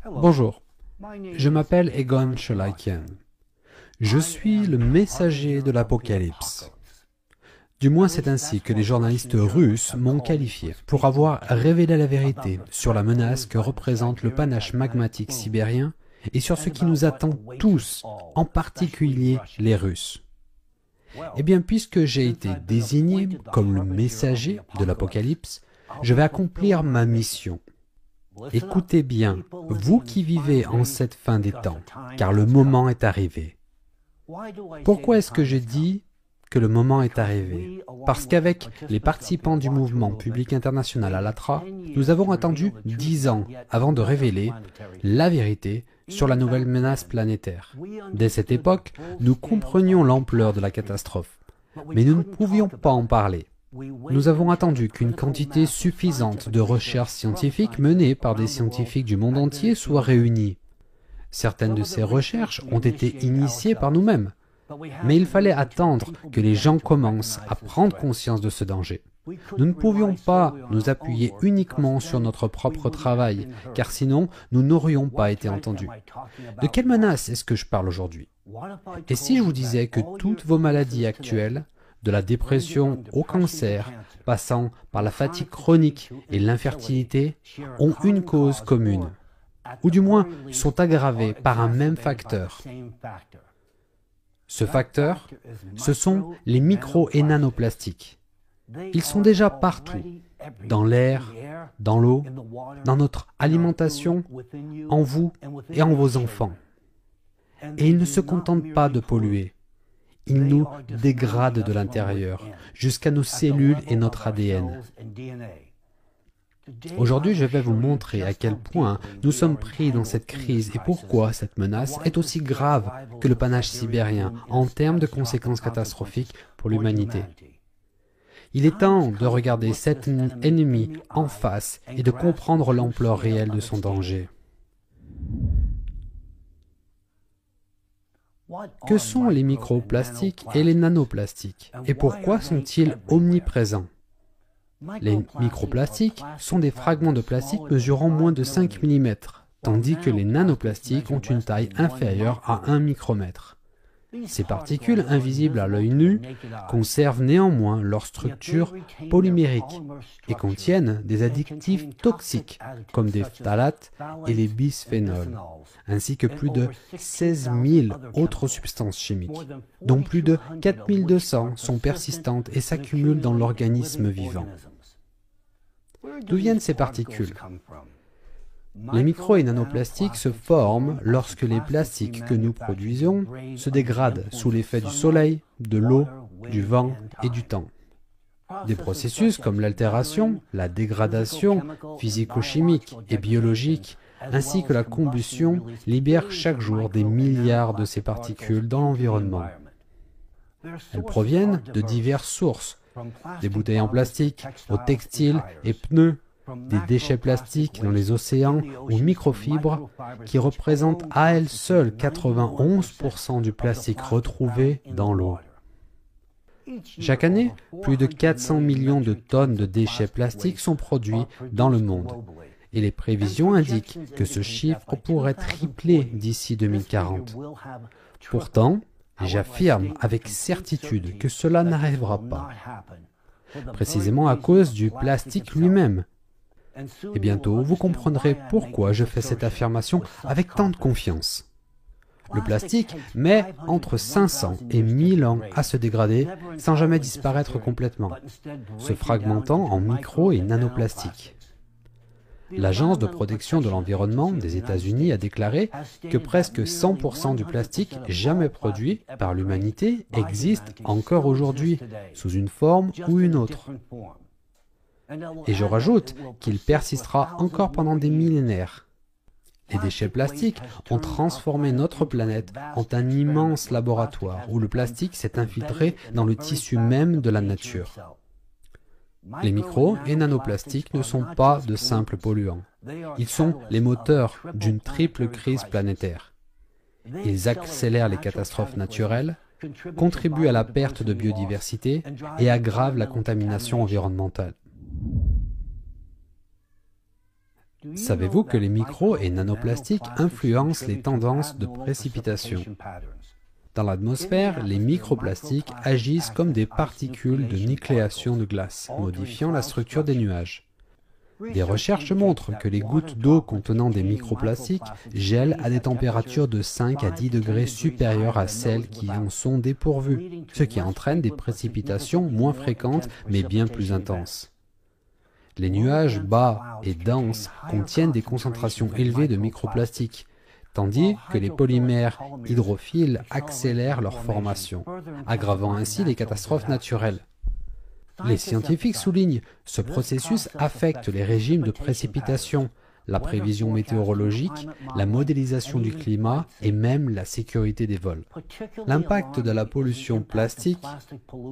Bonjour, je m'appelle Egon Cholakian. Je suis le messager de l'Apocalypse. Du moins, c'est ainsi que les journalistes russes m'ont qualifié pour avoir révélé la vérité sur la menace que représente le panache magmatique sibérien et sur ce qui nous attend tous, en particulier les Russes. Eh bien, puisque j'ai été désigné comme le messager de l'Apocalypse, je vais accomplir ma mission. Écoutez bien, vous qui vivez en cette fin des temps, car le moment est arrivé. Pourquoi est-ce que je dis que le moment est arrivé? Parce qu'avec les participants du mouvement public international Allatra, nous avons attendu 10 ans avant de révéler la vérité sur la nouvelle menace planétaire. Dès cette époque, nous comprenions l'ampleur de la catastrophe, mais nous ne pouvions pas en parler. Nous avons attendu qu'une quantité suffisante de recherches scientifiques menées par des scientifiques du monde entier soit réunie. Certaines de ces recherches ont été initiées par nous-mêmes, mais il fallait attendre que les gens commencent à prendre conscience de ce danger. Nous ne pouvions pas nous appuyer uniquement sur notre propre travail, car sinon nous n'aurions pas été entendus. De quelle menace est-ce que je parle aujourd'hui? Et si je vous disais que toutes vos maladies actuelles, de la dépression au cancer, passant par la fatigue chronique et l'infertilité, ont une cause commune, ou du moins sont aggravées par un même facteur. Ce facteur, ce sont les micro- et nanoplastiques. Ils sont déjà partout, dans l'air, dans l'eau, dans notre alimentation, en vous et en vos enfants. Et ils ne se contentent pas de polluer. Ils nous dégradent de l'intérieur, jusqu'à nos cellules et notre ADN. Aujourd'hui, je vais vous montrer à quel point nous sommes pris dans cette crise et pourquoi cette menace est aussi grave que le panache sibérien en termes de conséquences catastrophiques pour l'humanité. Il est temps de regarder cet ennemi en face et de comprendre l'ampleur réelle de son danger. Que sont les microplastiques et les nanoplastiques? Et pourquoi sont-ils omniprésents? Les microplastiques sont des fragments de plastique mesurant moins de 5 mm, tandis que les nanoplastiques ont une taille inférieure à 1 micromètre. Ces particules invisibles à l'œil nu conservent néanmoins leur structure polymérique et contiennent des additifs toxiques comme des phtalates et les bisphénols, ainsi que plus de 16 000 autres substances chimiques, dont plus de 4 200 sont persistantes et s'accumulent dans l'organisme vivant. D'où viennent ces particules? Les micro- et nanoplastiques se forment lorsque les plastiques que nous produisons se dégradent sous l'effet du soleil, de l'eau, du vent et du temps. Des processus comme l'altération, la dégradation physico-chimique et biologique, ainsi que la combustion, libèrent chaque jour des milliards de ces particules dans l'environnement. Elles proviennent de diverses sources, des bouteilles en plastique, aux textiles et pneus, des déchets plastiques dans les océans aux microfibres qui représentent à elles seules 91% du plastique retrouvé dans l'eau. Chaque année, plus de 400 millions de tonnes de déchets plastiques sont produits dans le monde et les prévisions indiquent que ce chiffre pourrait tripler d'ici 2040. Pourtant, j'affirme avec certitude que cela n'arrivera pas, précisément à cause du plastique lui-même. Et bientôt, vous comprendrez pourquoi je fais cette affirmation avec tant de confiance. Le plastique met entre 500 et 1000 ans à se dégrader sans jamais disparaître complètement, se fragmentant en micro- et nanoplastiques. L'Agence de protection de l'environnement des États-Unis a déclaré que presque 100% du plastique jamais produit par l'humanité existe encore aujourd'hui, sous une forme ou une autre. Et je rajoute qu'il persistera encore pendant des millénaires. Les déchets plastiques ont transformé notre planète en un immense laboratoire où le plastique s'est infiltré dans le tissu même de la nature. Les micro- et nanoplastiques ne sont pas de simples polluants. Ils sont les moteurs d'une triple crise planétaire. Ils accélèrent les catastrophes naturelles, contribuent à la perte de biodiversité et aggravent la contamination environnementale. Savez-vous que les micro- et nanoplastiques influencent les tendances de précipitation? Dans l'atmosphère, les microplastiques agissent comme des particules de nucléation de glace, modifiant la structure des nuages. Des recherches montrent que les gouttes d'eau contenant des microplastiques gèlent à des températures de 5 à 10 degrés supérieures à celles qui en sont dépourvues, ce qui entraîne des précipitations moins fréquentes mais bien plus intenses. Les nuages bas et denses contiennent des concentrations élevées de microplastiques, tandis que les polymères hydrophiles accélèrent leur formation, aggravant ainsi les catastrophes naturelles. Les scientifiques soulignent, ce processus affecte les régimes de précipitation, la prévision météorologique, la modélisation du climat et même la sécurité des vols. L'impact de la pollution plastique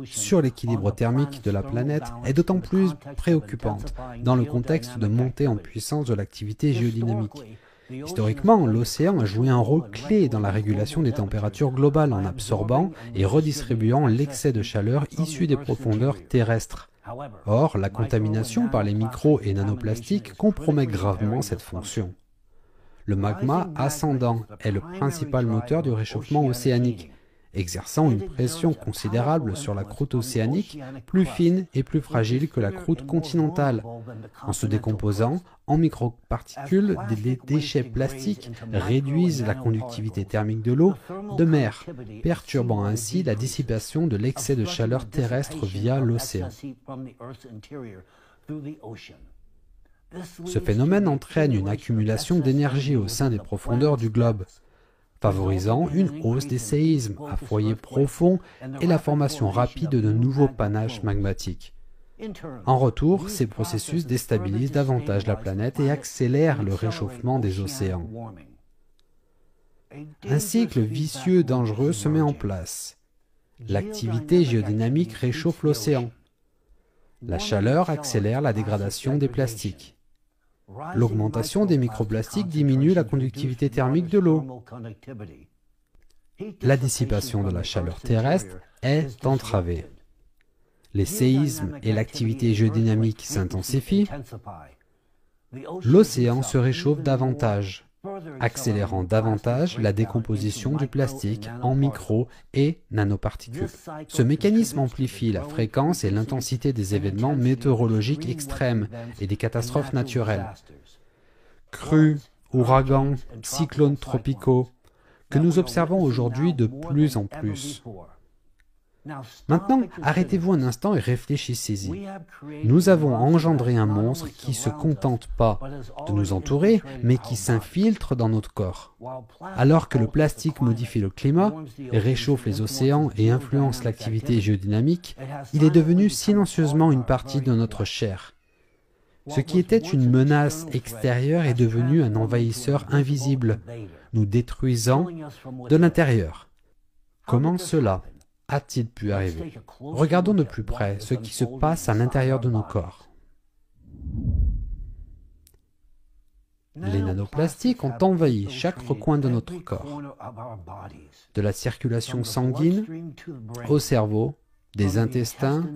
sur l'équilibre thermique de la planète est d'autant plus préoccupante dans le contexte de montée en puissance de l'activité géodynamique. Historiquement, l'océan a joué un rôle clé dans la régulation des températures globales en absorbant et redistribuant l'excès de chaleur issu des profondeurs terrestres. Or, la contamination par les micro- et nanoplastiques compromet gravement cette fonction. Le magma ascendant est le principal moteur du réchauffement océanique, exerçant une pression considérable sur la croûte océanique, plus fine et plus fragile que la croûte continentale. En se décomposant en microparticules, les déchets plastiques réduisent la conductivité thermique de l'eau de mer, perturbant ainsi la dissipation de l'excès de chaleur terrestre via l'océan. Ce phénomène entraîne une accumulation d'énergie au sein des profondeurs du globe, favorisant une hausse des séismes à foyer profond et la formation rapide de nouveaux panaches magmatiques. En retour, ces processus déstabilisent davantage la planète et accélèrent le réchauffement des océans. Un cycle vicieux dangereux se met en place. L'activité géodynamique réchauffe l'océan. La chaleur accélère la dégradation des plastiques. L'augmentation des microplastiques diminue la conductivité thermique de l'eau. La dissipation de la chaleur terrestre est entravée. Les séismes et l'activité géodynamique s'intensifient. L'océan se réchauffe davantage, accélérant davantage la décomposition du plastique en micro- et nanoparticules. Ce mécanisme amplifie la fréquence et l'intensité des événements météorologiques extrêmes et des catastrophes naturelles. Crues, ouragans, cyclones tropicaux, que nous observons aujourd'hui de plus en plus. Maintenant, arrêtez-vous un instant et réfléchissez-y. Nous avons engendré un monstre qui ne se contente pas de nous entourer, mais qui s'infiltre dans notre corps. Alors que le plastique modifie le climat, réchauffe les océans et influence l'activité géodynamique, il est devenu silencieusement une partie de notre chair. Ce qui était une menace extérieure est devenu un envahisseur invisible, nous détruisant de l'intérieur. Comment cela a-t-il pu arriver? Regardons de plus près ce qui se passe à l'intérieur de nos corps. Les nanoplastiques ont envahi chaque recoin de notre corps, de la circulation sanguine au cerveau, des intestins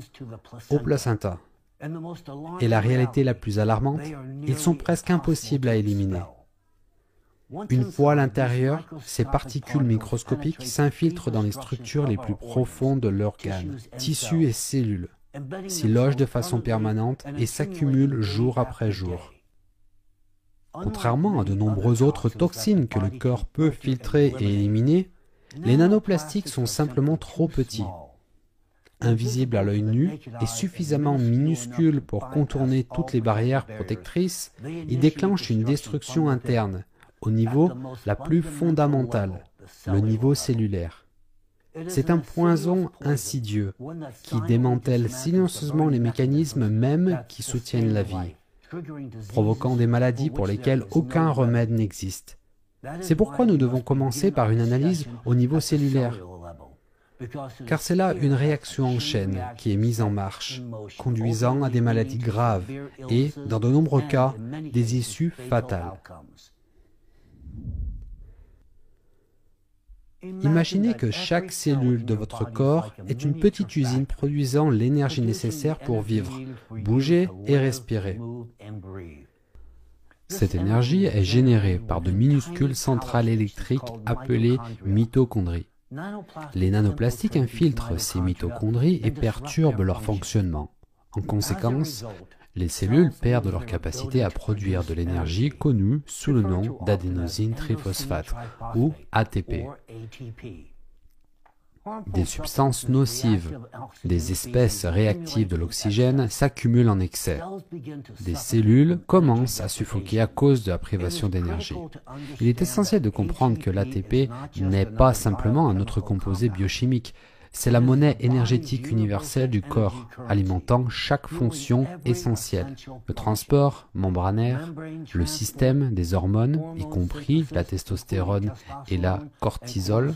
au placenta. Et la réalité la plus alarmante, ils sont presque impossibles à éliminer. Une fois à l'intérieur, ces particules microscopiques s'infiltrent dans les structures les plus profondes de l'organe, tissus et cellules, s'y logent de façon permanente et s'accumulent jour après jour. Contrairement à de nombreuses autres toxines que le corps peut filtrer et éliminer, les nanoplastiques sont simplement trop petits. Invisibles à l'œil nu et suffisamment minuscules pour contourner toutes les barrières protectrices, ils déclenchent une destruction interne, au niveau la plus fondamentale, le niveau cellulaire. C'est un poison insidieux qui démantèle silencieusement les mécanismes mêmes qui soutiennent la vie, provoquant des maladies pour lesquelles aucun remède n'existe. C'est pourquoi nous devons commencer par une analyse au niveau cellulaire, car c'est là une réaction en chaîne qui est mise en marche, conduisant à des maladies graves et, dans de nombreux cas, des issues fatales. Imaginez que chaque cellule de votre corps est une petite usine produisant l'énergie nécessaire pour vivre, bouger et respirer. Cette énergie est générée par de minuscules centrales électriques appelées mitochondries. Les nanoplastiques infiltrent ces mitochondries et perturbent leur fonctionnement. En conséquence, les cellules perdent leur capacité à produire de l'énergie connue sous le nom d'adénosine triphosphate, ou ATP. Des substances nocives, des espèces réactives de l'oxygène s'accumulent en excès. Des cellules commencent à suffoquer à cause de la privation d'énergie. Il est essentiel de comprendre que l'ATP n'est pas simplement un autre composé biochimique, c'est la monnaie énergétique universelle du corps, alimentant chaque fonction essentielle. Le transport membranaire, le système des hormones, y compris la testostérone et la cortisol,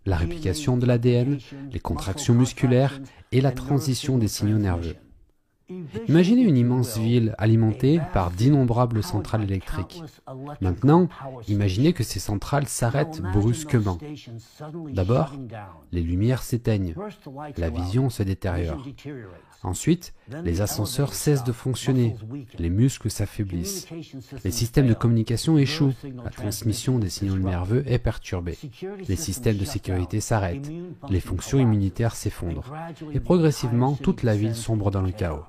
la réplication de l'ADN, les contractions musculaires et la transition des signaux nerveux. Imaginez une immense ville alimentée par d'innombrables centrales électriques. Maintenant, imaginez que ces centrales s'arrêtent brusquement. D'abord, les lumières s'éteignent, la vision se détériore. Ensuite, les ascenseurs cessent de fonctionner, les muscles s'affaiblissent, les systèmes de communication échouent, la transmission des signaux nerveux est perturbée, les systèmes de sécurité s'arrêtent, les fonctions immunitaires s'effondrent, et progressivement toute la ville sombre dans le chaos.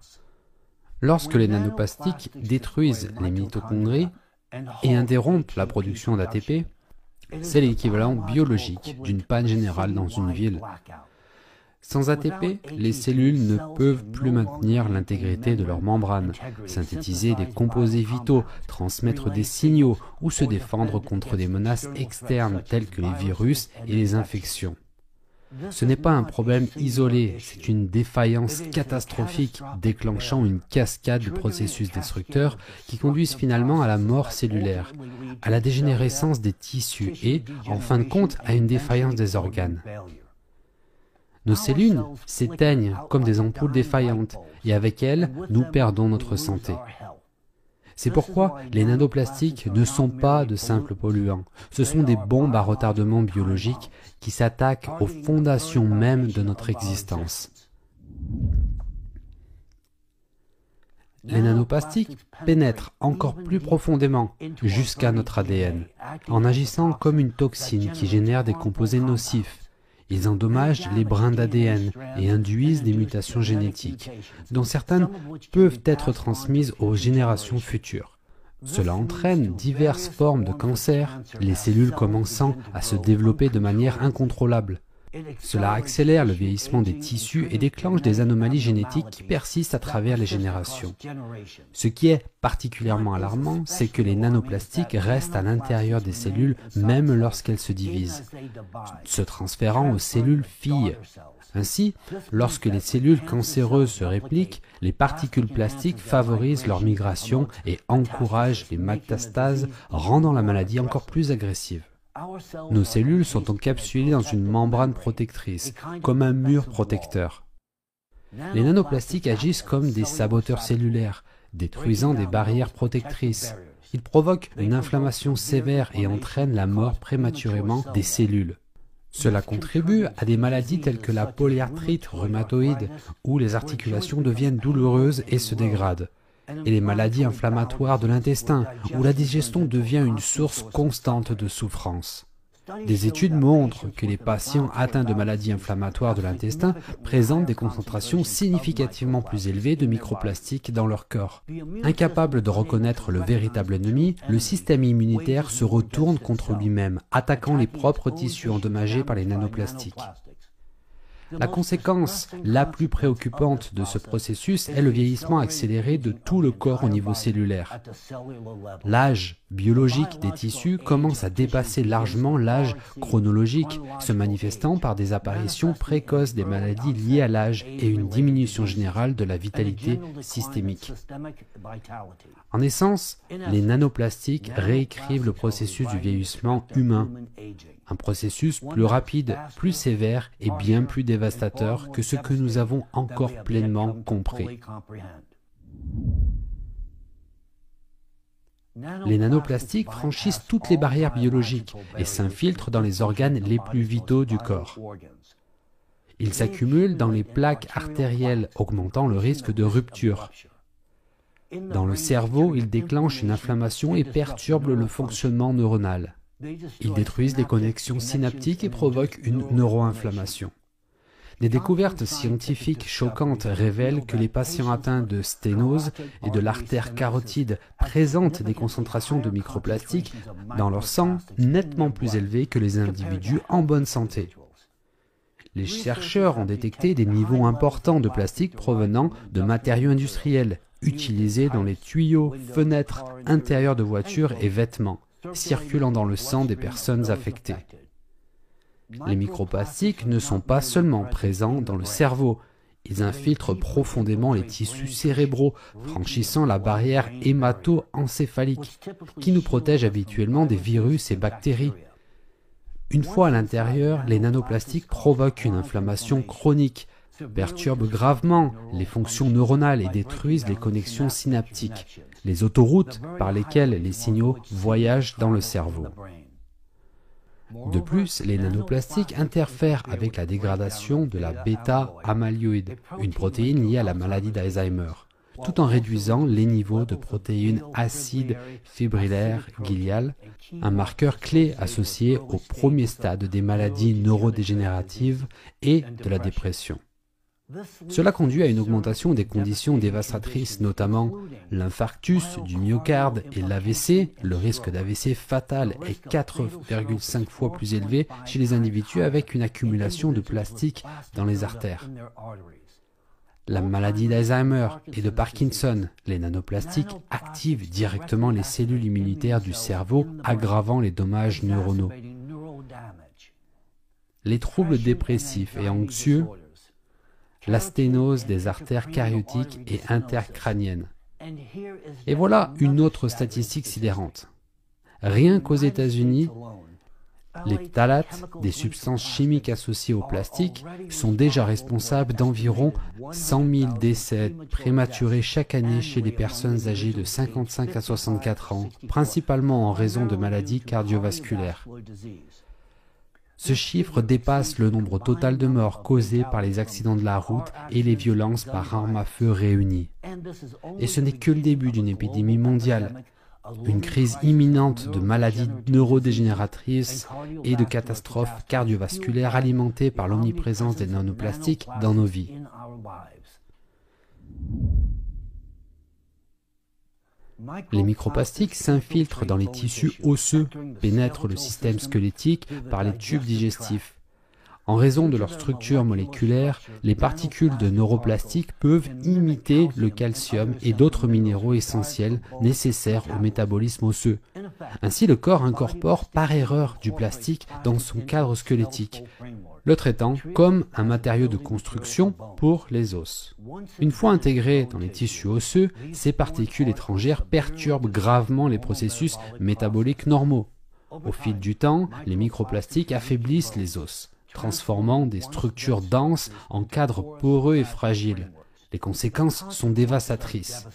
Lorsque les nanoplastiques détruisent les mitochondries et interrompent la production d'ATP, c'est l'équivalent biologique d'une panne générale dans une ville. Sans ATP, les cellules ne peuvent plus maintenir l'intégrité de leurs membranes, synthétiser des composés vitaux, transmettre des signaux ou se défendre contre des menaces externes telles que les virus et les infections. Ce n'est pas un problème isolé, c'est une défaillance catastrophique déclenchant une cascade de processus destructeurs qui conduisent finalement à la mort cellulaire, à la dégénérescence des tissus et, en fin de compte, à une défaillance des organes. Nos cellules s'éteignent comme des ampoules défaillantes et avec elles, nous perdons notre santé. C'est pourquoi les nanoplastiques ne sont pas de simples polluants. Ce sont des bombes à retardement biologique qui s'attaquent aux fondations mêmes de notre existence. Les nanoplastiques pénètrent encore plus profondément jusqu'à notre ADN, en agissant comme une toxine qui génère des composés nocifs. Ils endommagent les brins d'ADN et induisent des mutations génétiques, dont certaines peuvent être transmises aux générations futures. Cela entraîne diverses formes de cancer, les cellules commençant à se développer de manière incontrôlable. Cela accélère le vieillissement des tissus et déclenche des anomalies génétiques qui persistent à travers les générations. Ce qui est particulièrement alarmant, c'est que les nanoplastiques restent à l'intérieur des cellules même lorsqu'elles se divisent, se transférant aux cellules filles. Ainsi, lorsque les cellules cancéreuses se répliquent, les particules plastiques favorisent leur migration et encouragent les métastases, rendant la maladie encore plus agressive. Nos cellules sont encapsulées dans une membrane protectrice, comme un mur protecteur. Les nanoplastiques agissent comme des saboteurs cellulaires, détruisant des barrières protectrices. Ils provoquent une inflammation sévère et entraînent la mort prématurément des cellules. Cela contribue à des maladies telles que la polyarthrite rhumatoïde, où les articulations deviennent douloureuses et se dégradent, et les maladies inflammatoires de l'intestin, où la digestion devient une source constante de souffrance. Des études montrent que les patients atteints de maladies inflammatoires de l'intestin présentent des concentrations significativement plus élevées de microplastiques dans leur corps. Incapable de reconnaître le véritable ennemi, le système immunitaire se retourne contre lui-même, attaquant les propres tissus endommagés par les nanoplastiques. La conséquence la plus préoccupante de ce processus est le vieillissement accéléré de tout le corps au niveau cellulaire. L'âge biologique des tissus commence à dépasser largement l'âge chronologique, se manifestant par des apparitions précoces des maladies liées à l'âge et une diminution générale de la vitalité systémique. En essence, les nanoplastiques réécrivent le processus du vieillissement humain, un processus plus rapide, plus sévère et bien plus dévastateur que ce que nous avons encore pleinement compris. Les nanoplastiques franchissent toutes les barrières biologiques et s'infiltrent dans les organes les plus vitaux du corps. Ils s'accumulent dans les plaques artérielles, augmentant le risque de rupture. Dans le cerveau, ils déclenchent une inflammation et perturbent le fonctionnement neuronal. Ils détruisent les connexions synaptiques et provoquent une neuroinflammation. Des découvertes scientifiques choquantes révèlent que les patients atteints de sténose et de l'artère carotide présentent des concentrations de microplastiques dans leur sang nettement plus élevées que les individus en bonne santé. Les chercheurs ont détecté des niveaux importants de plastique provenant de matériaux industriels, utilisés dans les tuyaux, fenêtres, intérieurs de voitures et vêtements, circulant dans le sang des personnes affectées. Les microplastiques ne sont pas seulement présents dans le cerveau, ils infiltrent profondément les tissus cérébraux, franchissant la barrière hémato-encéphalique, qui nous protège habituellement des virus et bactéries. Une fois à l'intérieur, les nanoplastiques provoquent une inflammation chronique, perturbent gravement les fonctions neuronales et détruisent les connexions synaptiques, les autoroutes par lesquelles les signaux voyagent dans le cerveau. De plus, les nanoplastiques interfèrent avec la dégradation de la bêta-amyloïde, une protéine liée à la maladie d'Alzheimer, tout en réduisant les niveaux de protéines acides fibrillaires gliales, un marqueur clé associé au premier stade des maladies neurodégénératives et de la dépression. Cela conduit à une augmentation des conditions dévastatrices, notamment l'infarctus du myocarde et l'AVC. Le risque d'AVC fatal est 4,5 fois plus élevé chez les individus avec une accumulation de plastique dans les artères. La maladie d'Alzheimer et de Parkinson, les nanoplastiques activent directement les cellules immunitaires du cerveau, aggravant les dommages neuronaux. Les troubles dépressifs et anxieux, la sténose des artères cariotiques et intercrâniennes. Et voilà une autre statistique sidérante. Rien qu'aux États-Unis, les phtalates, des substances chimiques associées au plastique, sont déjà responsables d'environ 100 000 décès prématurés chaque année chez les personnes âgées de 55 à 64 ans, principalement en raison de maladies cardiovasculaires. Ce chiffre dépasse le nombre total de morts causées par les accidents de la route et les violences par armes à feu réunies. Et ce n'est que le début d'une épidémie mondiale, une crise imminente de maladies neurodégénératrices et de catastrophes cardiovasculaires alimentées par l'omniprésence des nanoplastiques dans nos vies. Les microplastiques s'infiltrent dans les tissus osseux, pénètrent le système squelettique par les tubes digestifs. En raison de leur structure moléculaire, les particules de neuroplastiques peuvent imiter le calcium et d'autres minéraux essentiels nécessaires au métabolisme osseux. Ainsi, le corps incorpore par erreur du plastique dans son cadre squelettique, le traitant comme un matériau de construction pour les os. Une fois intégrées dans les tissus osseux, ces particules étrangères perturbent gravement les processus métaboliques normaux. Au fil du temps, les microplastiques affaiblissent les os, transformant des structures denses en cadres poreux et fragiles. Les conséquences sont dévastatrices.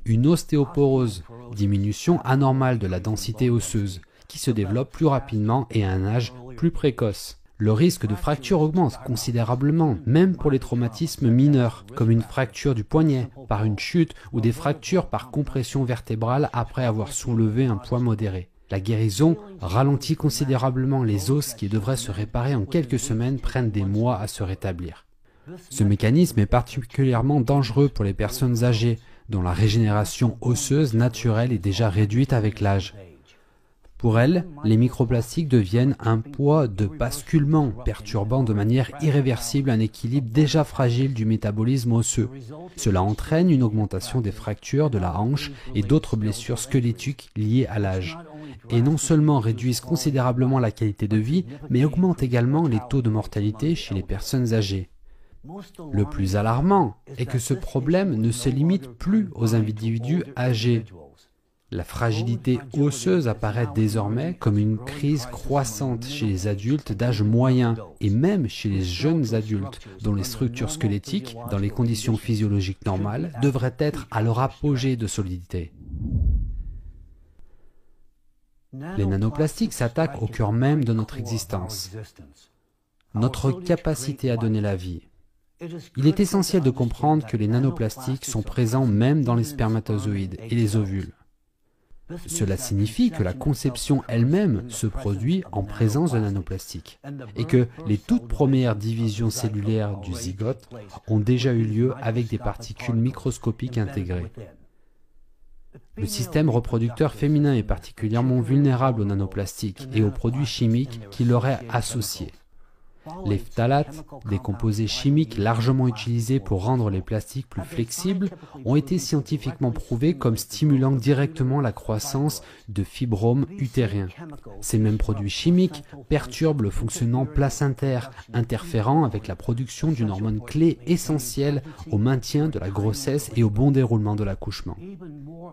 Une ostéoporose, diminution anormale de la densité osseuse, qui se développe plus rapidement et à un âge plus précoce. Le risque de fracture augmente considérablement, même pour les traumatismes mineurs, comme une fracture du poignet par une chute ou des fractures par compression vertébrale après avoir soulevé un poids modéré. La guérison ralentit considérablement, les os qui devraient se réparer en quelques semaines prennent des mois à se rétablir. Ce mécanisme est particulièrement dangereux pour les personnes âgées, dont la régénération osseuse naturelle est déjà réduite avec l'âge. Pour elles, les microplastiques deviennent un poids de basculement, perturbant de manière irréversible un équilibre déjà fragile du métabolisme osseux. Cela entraîne une augmentation des fractures de la hanche et d'autres blessures squelettiques liées à l'âge, et non seulement réduisent considérablement la qualité de vie, mais augmentent également les taux de mortalité chez les personnes âgées. Le plus alarmant est que ce problème ne se limite plus aux individus âgés. La fragilité osseuse apparaît désormais comme une crise croissante chez les adultes d'âge moyen et même chez les jeunes adultes dont les structures squelettiques, dans les conditions physiologiques normales, devraient être à leur apogée de solidité. Les nanoplastiques s'attaquent au cœur même de notre existence, notre capacité à donner la vie. Il est essentiel de comprendre que les nanoplastiques sont présents même dans les spermatozoïdes et les ovules. Cela signifie que la conception elle-même se produit en présence de nanoplastiques et que les toutes premières divisions cellulaires du zygote ont déjà eu lieu avec des particules microscopiques intégrées. Le système reproducteur féminin est particulièrement vulnérable aux nanoplastiques et aux produits chimiques qui leur sont associés. Les phtalates, des composés chimiques largement utilisés pour rendre les plastiques plus flexibles, ont été scientifiquement prouvés comme stimulant directement la croissance de fibromes utériens. Ces mêmes produits chimiques perturbent le fonctionnement placentaire, interférant avec la production d'une hormone clé essentielle au maintien de la grossesse et au bon déroulement de l'accouchement.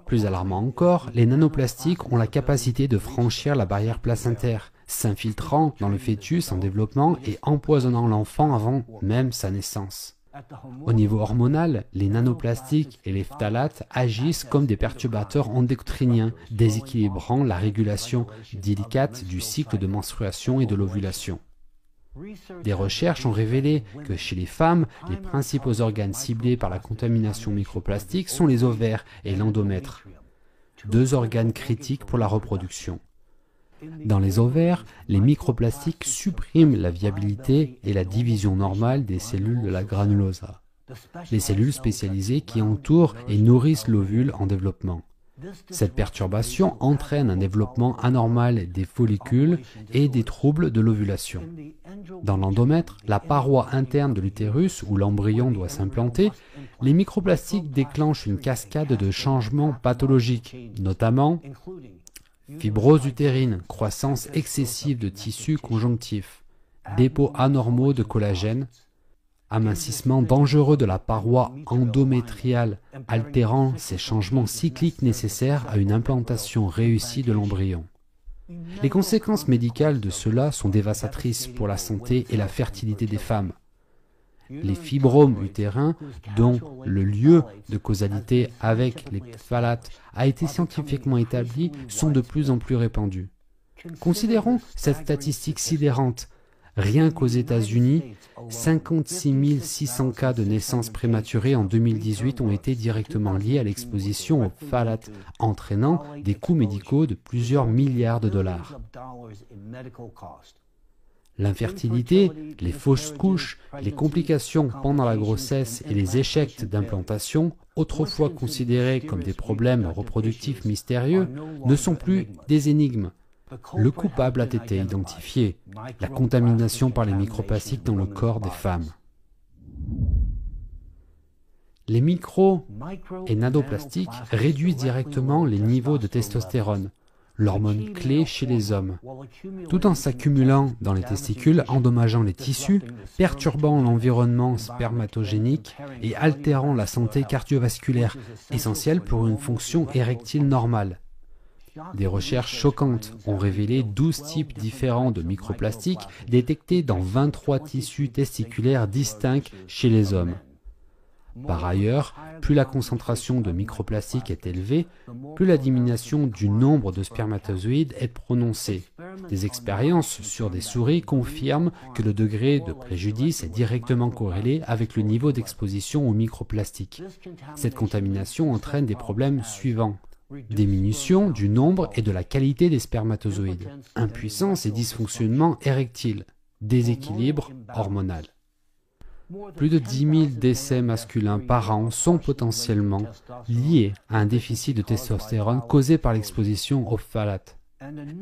Plus alarmant encore, les nanoplastiques ont la capacité de franchir la barrière placentaire, s'infiltrant dans le fœtus en développement et empoisonnant l'enfant avant même sa naissance. Au niveau hormonal, les nanoplastiques et les phtalates agissent comme des perturbateurs endocriniens, déséquilibrant la régulation délicate du cycle de menstruation et de l'ovulation. Des recherches ont révélé que chez les femmes, les principaux organes ciblés par la contamination microplastique sont les ovaires et l'endomètre, deux organes critiques pour la reproduction. Dans les ovaires, les microplastiques suppriment la viabilité et la division normale des cellules de la granulosa, les cellules spécialisées qui entourent et nourrissent l'ovule en développement. Cette perturbation entraîne un développement anormal des follicules et des troubles de l'ovulation. Dans l'endomètre, la paroi interne de l'utérus où l'embryon doit s'implanter, les microplastiques déclenchent une cascade de changements pathologiques, notamment fibrose utérine, croissance excessive de tissus conjonctifs, dépôts anormaux de collagène, amincissement dangereux de la paroi endométriale, altérant ces changements cycliques nécessaires à une implantation réussie de l'embryon. Les conséquences médicales de cela sont dévastatrices pour la santé et la fertilité des femmes. Les fibromes utérins, dont le lieu de causalité avec les phtalates a été scientifiquement établi, sont de plus en plus répandus. Considérons cette statistique sidérante. Rien qu'aux États-Unis, 56 600 cas de naissances prématurées en 2018 ont été directement liés à l'exposition aux phtalates, entraînant des coûts médicaux de plusieurs milliards de dollars. L'infertilité, les fausses couches, les complications pendant la grossesse et les échecs d'implantation, autrefois considérés comme des problèmes reproductifs mystérieux, ne sont plus des énigmes. Le coupable a été identifié, la contamination par les microplastiques dans le corps des femmes. Les micro- et nanoplastiques réduisent directement les niveaux de testostérone, l'hormone clé chez les hommes, tout en s'accumulant dans les testicules, endommageant les tissus, perturbant l'environnement spermatogénique et altérant la santé cardiovasculaire, essentielle pour une fonction érectile normale. Des recherches choquantes ont révélé 12 types différents de microplastiques détectés dans 23 tissus testiculaires distincts chez les hommes. Par ailleurs, plus la concentration de microplastiques est élevée, plus la diminution du nombre de spermatozoïdes est prononcée. Des expériences sur des souris confirment que le degré de préjudice est directement corrélé avec le niveau d'exposition aux microplastiques. Cette contamination entraîne des problèmes suivants. Diminution du nombre et de la qualité des spermatozoïdes, impuissance et dysfonctionnement érectile, déséquilibre hormonal. Plus de 10 000 décès masculins par an sont potentiellement liés à un déficit de testostérone causé par l'exposition aux phtalates.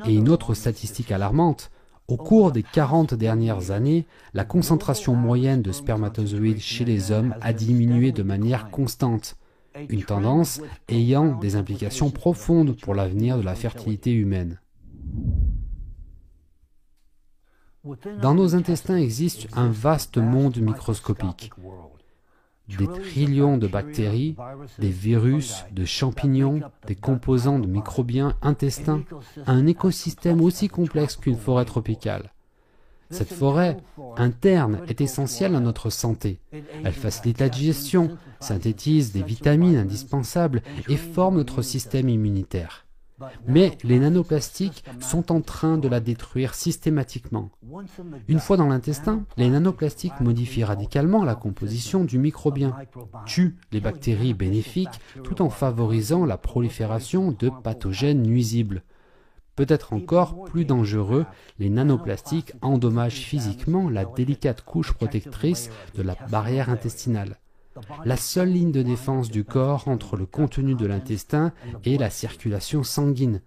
Et une autre statistique alarmante, au cours des 40 dernières années, la concentration moyenne de spermatozoïdes chez les hommes a diminué de manière constante, une tendance ayant des implications profondes pour l'avenir de la fertilité humaine. Dans nos intestins existe un vaste monde microscopique. Des trillions de bactéries, des virus, de champignons, des composants de microbiens intestins, un écosystème aussi complexe qu'une forêt tropicale. Cette forêt interne est essentielle à notre santé. Elle facilite la digestion, synthétise des vitamines indispensables et forme notre système immunitaire. Mais les nanoplastiques sont en train de la détruire systématiquement. Une fois dans l'intestin, les nanoplastiques modifient radicalement la composition du microbien, tuent les bactéries bénéfiques tout en favorisant la prolifération de pathogènes nuisibles. Peut-être encore plus dangereux, les nanoplastiques endommagent physiquement la délicate couche protectrice de la barrière intestinale, la seule ligne de défense du corps entre le contenu de l'intestin et la circulation sanguine.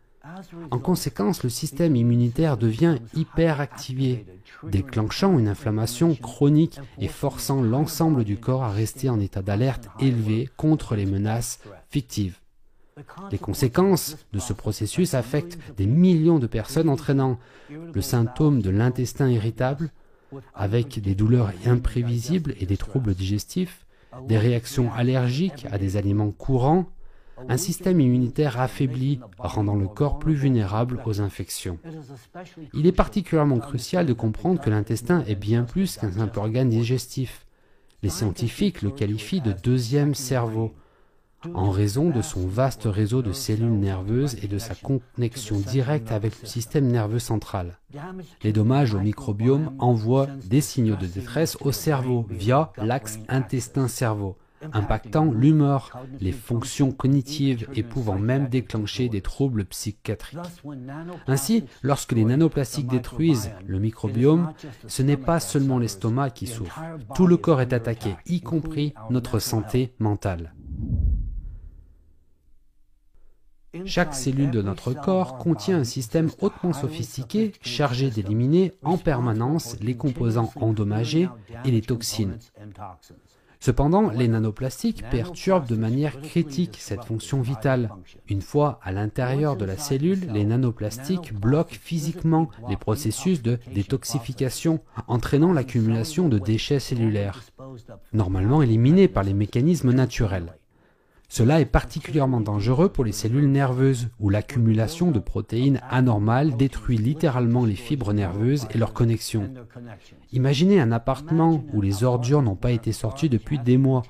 En conséquence, le système immunitaire devient hyperactivé, déclenchant une inflammation chronique et forçant l'ensemble du corps à rester en état d'alerte élevé contre les menaces fictives. Les conséquences de ce processus affectent des millions de personnes, entraînant le symptôme de l'intestin irritable, avec des douleurs imprévisibles et des troubles digestifs, des réactions allergiques à des aliments courants, un système immunitaire affaibli, rendant le corps plus vulnérable aux infections. Il est particulièrement crucial de comprendre que l'intestin est bien plus qu'un simple organe digestif. Les scientifiques le qualifient de deuxième cerveau, en raison de son vaste réseau de cellules nerveuses et de sa connexion directe avec le système nerveux central. Les dommages au microbiome envoient des signaux de détresse au cerveau via l'axe intestin-cerveau, impactant l'humeur, les fonctions cognitives et pouvant même déclencher des troubles psychiatriques. Ainsi, lorsque les nanoplastiques détruisent le microbiome, ce n'est pas seulement l'estomac qui souffre. Tout le corps est attaqué, y compris notre santé mentale. Chaque cellule de notre corps contient un système hautement sophistiqué chargé d'éliminer en permanence les composants endommagés et les toxines. Cependant, les nanoplastiques perturbent de manière critique cette fonction vitale. Une fois à l'intérieur de la cellule, les nanoplastiques bloquent physiquement les processus de détoxification, entraînant l'accumulation de déchets cellulaires, normalement éliminés par les mécanismes naturels. Cela est particulièrement dangereux pour les cellules nerveuses, où l'accumulation de protéines anormales détruit littéralement les fibres nerveuses et leurs connexions. Imaginez un appartement où les ordures n'ont pas été sorties depuis des mois.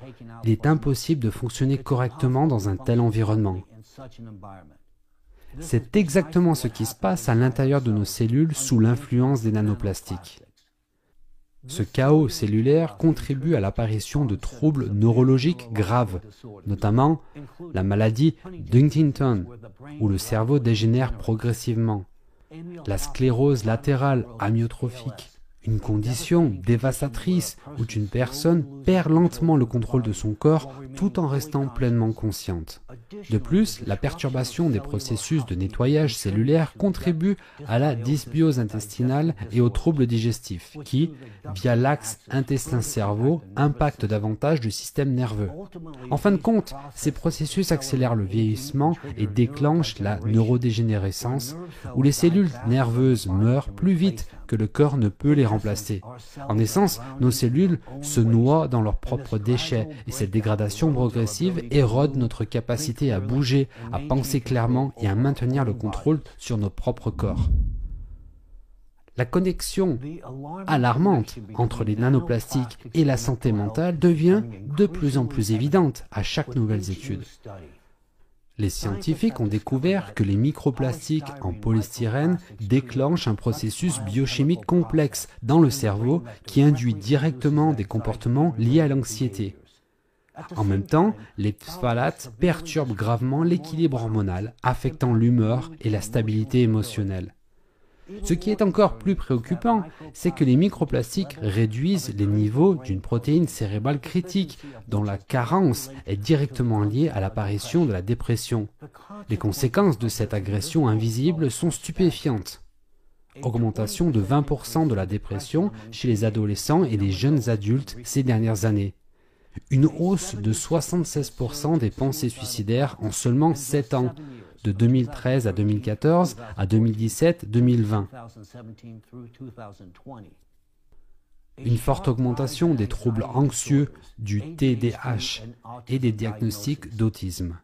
Il est impossible de fonctionner correctement dans un tel environnement. C'est exactement ce qui se passe à l'intérieur de nos cellules sous l'influence des nanoplastiques. Ce chaos cellulaire contribue à l'apparition de troubles neurologiques graves, notamment la maladie d'Huntington, où le cerveau dégénère progressivement, la sclérose latérale amyotrophique, une condition dévastatrice où une personne perd lentement le contrôle de son corps tout en restant pleinement consciente. De plus, la perturbation des processus de nettoyage cellulaire contribue à la dysbiose intestinale et aux troubles digestifs qui, via l'axe intestin-cerveau, impactent davantage le système nerveux. En fin de compte, ces processus accélèrent le vieillissement et déclenchent la neurodégénérescence, où les cellules nerveuses meurent plus vite que le corps ne peut les remplacer. En essence, nos cellules se noient dans leurs propres déchets et cette dégradation progressive érode notre capacité à bouger, à penser clairement et à maintenir le contrôle sur nos propres corps. La connexion alarmante entre les nanoplastiques et la santé mentale devient de plus en plus évidente à chaque nouvelle étude. Les scientifiques ont découvert que les microplastiques en polystyrène déclenchent un processus biochimique complexe dans le cerveau qui induit directement des comportements liés à l'anxiété. En même temps, les phtalates perturbent gravement l'équilibre hormonal, affectant l'humeur et la stabilité émotionnelle. Ce qui est encore plus préoccupant, c'est que les microplastiques réduisent les niveaux d'une protéine cérébrale critique, dont la carence est directement liée à l'apparition de la dépression. Les conséquences de cette agression invisible sont stupéfiantes. Augmentation de 20% de la dépression chez les adolescents et les jeunes adultes ces dernières années. Une hausse de 76% des pensées suicidaires en seulement 7 ans, de 2013 à 2014 à 2017-2020. Une forte augmentation des troubles anxieux, du TDAH et des diagnostics d'autisme.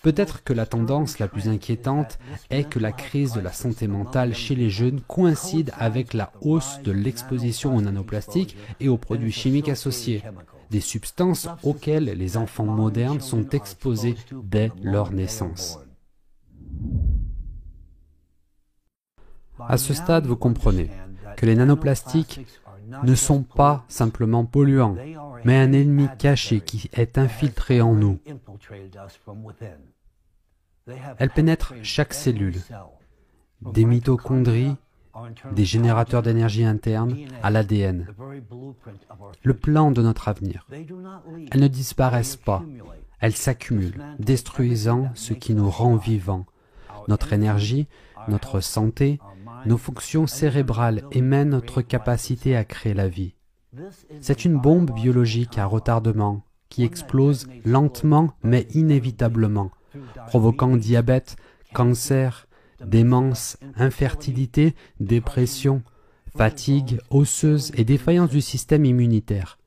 Peut-être que la tendance la plus inquiétante est que la crise de la santé mentale chez les jeunes coïncide avec la hausse de l'exposition aux nanoplastiques et aux produits chimiques associés, des substances auxquelles les enfants modernes sont exposés dès leur naissance. À ce stade, vous comprenez que les nanoplastiques ne sont pas simplement polluants, mais un ennemi caché qui est infiltré en nous. Elles pénètrent chaque cellule, des mitochondries, des générateurs d'énergie interne à l'ADN, le plan de notre avenir. Elles ne disparaissent pas, elles s'accumulent, détruisant ce qui nous rend vivants, notre énergie, notre santé, nos fonctions cérébrales et même notre capacité à créer la vie. C'est une bombe biologique à retardement qui explose lentement mais inévitablement, provoquant diabète, cancer, démence, infertilité, dépression, fatigue osseuse et défaillance du système immunitaire.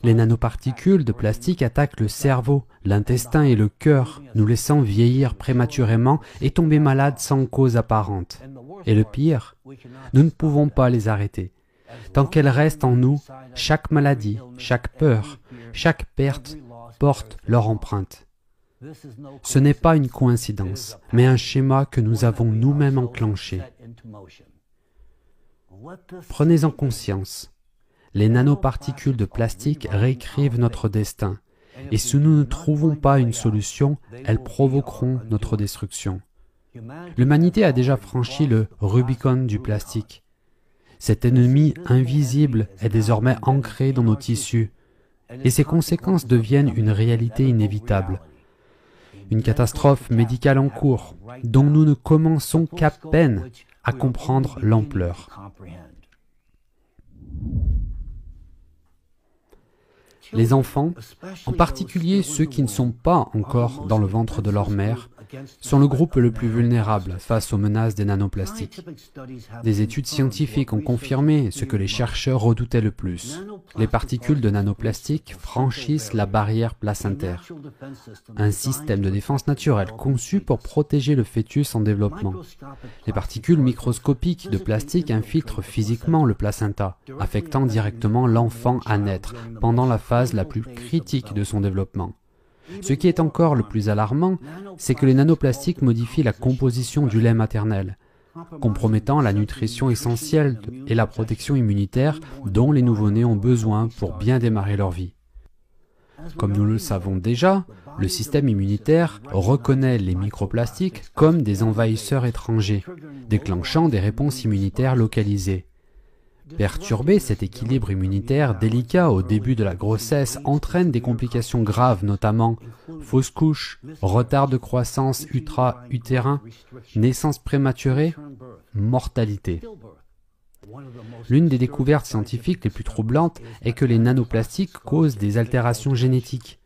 Les nanoparticules de plastique attaquent le cerveau, l'intestin et le cœur, nous laissant vieillir prématurément et tomber malades sans cause apparente. Et le pire, nous ne pouvons pas les arrêter. Tant qu'elles restent en nous, chaque maladie, chaque peur, chaque perte porte leur empreinte. Ce n'est pas une coïncidence, mais un schéma que nous avons nous-mêmes enclenché. Prenez-en conscience. Les nanoparticules de plastique réécrivent notre destin, et si nous ne trouvons pas une solution, elles provoqueront notre destruction. L'humanité a déjà franchi le Rubicon du plastique. Cet ennemi invisible est désormais ancré dans nos tissus, et ses conséquences deviennent une réalité inévitable. Une catastrophe médicale en cours, dont nous ne commençons qu'à peine à comprendre l'ampleur. Les enfants, en particulier ceux qui ne sont pas encore dans le ventre de leur mère, sont le groupe le plus vulnérable face aux menaces des nanoplastiques. Des études scientifiques ont confirmé ce que les chercheurs redoutaient le plus. Les particules de nanoplastiques franchissent la barrière placentaire, un système de défense naturel conçu pour protéger le fœtus en développement. Les particules microscopiques de plastique infiltrent physiquement le placenta, affectant directement l'enfant à naître pendant la phase la plus critique de son développement. Ce qui est encore le plus alarmant, c'est que les nanoplastiques modifient la composition du lait maternel, compromettant la nutrition essentielle et la protection immunitaire dont les nouveau-nés ont besoin pour bien démarrer leur vie. Comme nous le savons déjà, le système immunitaire reconnaît les microplastiques comme des envahisseurs étrangers, déclenchant des réponses immunitaires localisées. Perturber cet équilibre immunitaire délicat au début de la grossesse entraîne des complications graves, notamment fausse couche, retard de croissance utérin, naissance prématurée, mortalité. L'une des découvertes scientifiques les plus troublantes est que les nanoplastiques causent des altérations génétiques.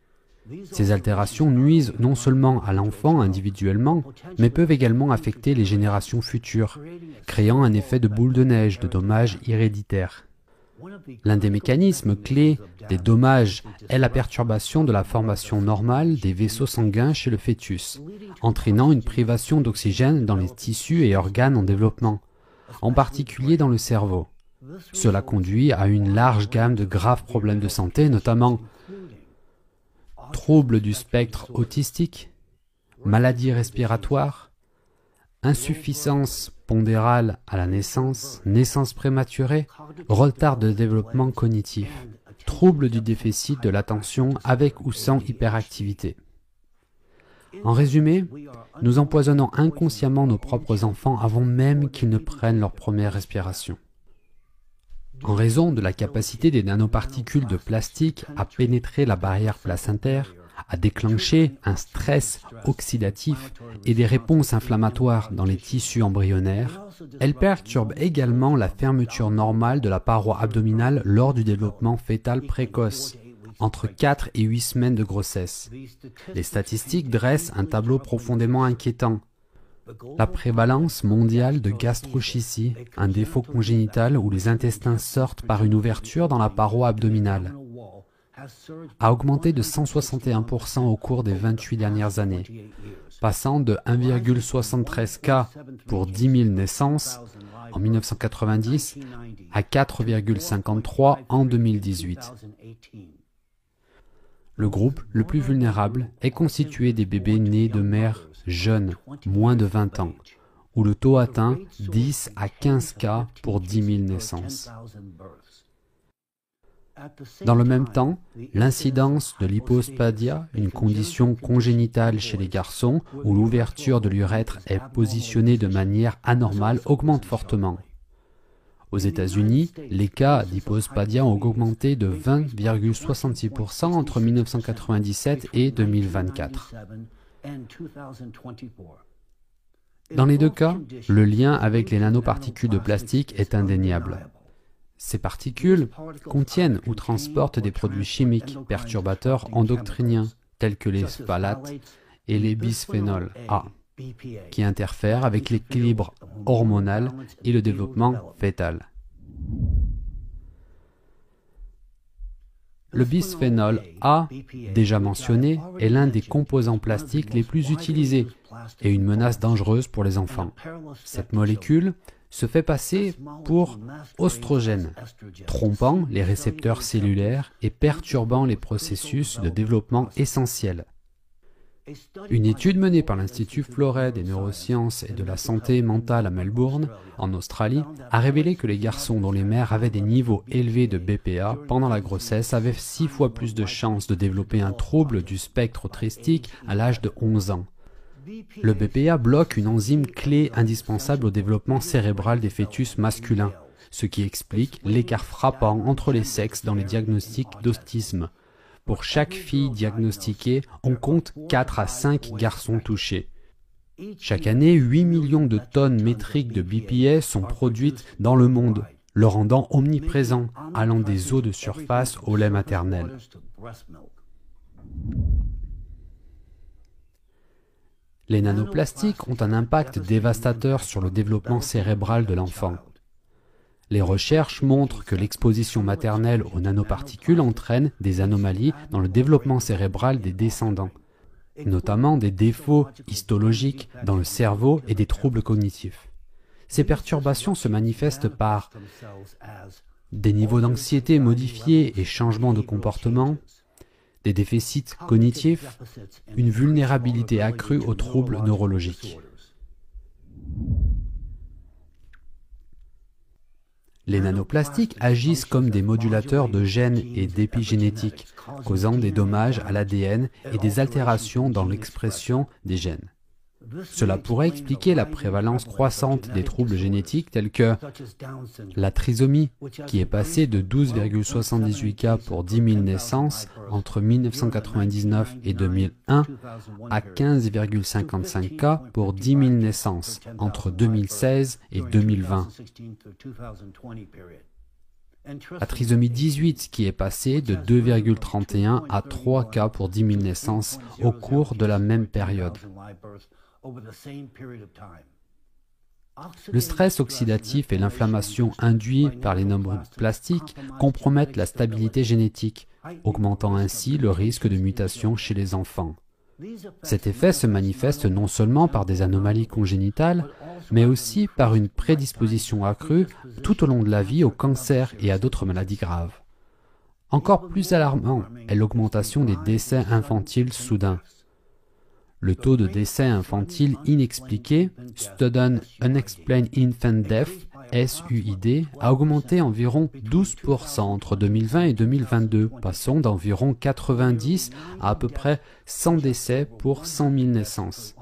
Ces altérations nuisent non seulement à l'enfant individuellement, mais peuvent également affecter les générations futures, créant un effet de boule de neige de dommages héréditaires. L'un des mécanismes clés des dommages est la perturbation de la formation normale des vaisseaux sanguins chez le fœtus, entraînant une privation d'oxygène dans les tissus et organes en développement, en particulier dans le cerveau. Cela conduit à une large gamme de graves problèmes de santé, notamment troubles du spectre autistique, maladies respiratoires, insuffisance pondérale à la naissance, naissance prématurée, retard de développement cognitif, troubles du déficit de l'attention avec ou sans hyperactivité. En résumé, nous empoisonnons inconsciemment nos propres enfants avant même qu'ils ne prennent leur première respiration. En raison de la capacité des nanoparticules de plastique à pénétrer la barrière placentaire, à déclencher un stress oxydatif et des réponses inflammatoires dans les tissus embryonnaires, elles perturbent également la fermeture normale de la paroi abdominale lors du développement fœtal précoce, entre 4 et 8 semaines de grossesse. Les statistiques dressent un tableau profondément inquiétant. La prévalence mondiale de gastrochycie, un défaut congénital où les intestins sortent par une ouverture dans la paroi abdominale, a augmenté de 161% au cours des 28 dernières années, passant de 1,73 cas pour 10 000 naissances en 1990 à 4,53 en 2018. Le groupe le plus vulnérable est constitué des bébés nés de mères jeunes, moins de 20 ans, où le taux atteint 10 à 15 cas pour 10 000 naissances. Dans le même temps, l'incidence de l'hypospadia, une condition congénitale chez les garçons où l'ouverture de l'urètre est positionnée de manière anormale, augmente fortement. Aux États-Unis, les cas d'hypospadia ont augmenté de 20,66% entre 1997 et 2024. Dans les deux cas, le lien avec les nanoparticules de plastique est indéniable. Ces particules contiennent ou transportent des produits chimiques perturbateurs endocriniens, tels que les phtalates et les bisphénols A, qui interfèrent avec l'équilibre hormonal et le développement fœtal. Le bisphénol A, déjà mentionné, est l'un des composants plastiques les plus utilisés et une menace dangereuse pour les enfants. Cette molécule se fait passer pour oestrogène, trompant les récepteurs cellulaires et perturbant les processus de développement essentiels. Une étude menée par l'Institut Florey des neurosciences et de la santé mentale à Melbourne, en Australie, a révélé que les garçons dont les mères avaient des niveaux élevés de BPA pendant la grossesse avaient 6 fois plus de chances de développer un trouble du spectre autistique à l'âge de 11 ans. Le BPA bloque une enzyme clé indispensable au développement cérébral des fœtus masculins, ce qui explique l'écart frappant entre les sexes dans les diagnostics d'autisme. Pour chaque fille diagnostiquée, on compte 4 à 5 garçons touchés. Chaque année, 8 millions de tonnes métriques de BPA sont produites dans le monde, le rendant omniprésent, allant des eaux de surface au lait maternel. Les nanoplastiques ont un impact dévastateur sur le développement cérébral de l'enfant. Les recherches montrent que l'exposition maternelle aux nanoparticules entraîne des anomalies dans le développement cérébral des descendants, notamment des défauts histologiques dans le cerveau et des troubles cognitifs. Ces perturbations se manifestent par des niveaux d'anxiété modifiés et changements de comportement, des déficits cognitifs, une vulnérabilité accrue aux troubles neurologiques. Les nanoplastiques agissent comme des modulateurs de gènes et d'épigénétique, causant des dommages à l'ADN et des altérations dans l'expression des gènes. Cela pourrait expliquer la prévalence croissante des troubles génétiques tels que la trisomie, qui est passée de 12,78 cas pour 10 000 naissances entre 1999 et 2001 à 15,55 cas pour 10 000 naissances entre 2016 et 2020. La trisomie 18, qui est passée de 2,31 à 3 cas pour 10 000 naissances au cours de la même période. Le stress oxydatif et l'inflammation induits par les nanoplastiques compromettent la stabilité génétique, augmentant ainsi le risque de mutation chez les enfants. Cet effet se manifeste non seulement par des anomalies congénitales, mais aussi par une prédisposition accrue tout au long de la vie au cancer et à d'autres maladies graves. Encore plus alarmant est l'augmentation des décès infantiles soudains. Le taux de décès infantile inexpliqué, Sudden Unexplained Infant Death, SUID, a augmenté environ 12% entre 2020 et 2022, passant d'environ 90 à peu près 100 décès pour 100 000 naissances.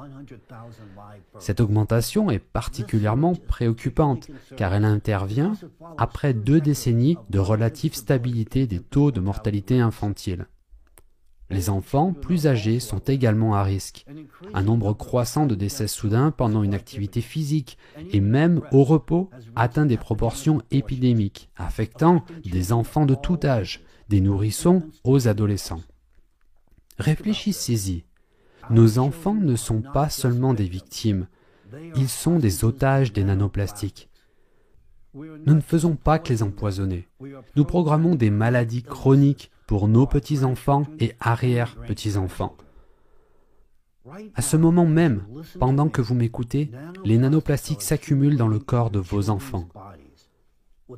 Cette augmentation est particulièrement préoccupante, car elle intervient après 2 décennies de relative stabilité des taux de mortalité infantile. Les enfants plus âgés sont également à risque. Un nombre croissant de décès soudains pendant une activité physique et même au repos atteint des proportions épidémiques, affectant des enfants de tout âge, des nourrissons aux adolescents. Réfléchissez-y. Nos enfants ne sont pas seulement des victimes, ils sont des otages des nanoplastiques. Nous ne faisons pas que les empoisonner. Nous programmons des maladies chroniques pour nos petits-enfants et arrière-petits-enfants. À ce moment même, pendant que vous m'écoutez, les nanoplastiques s'accumulent dans le corps de vos enfants.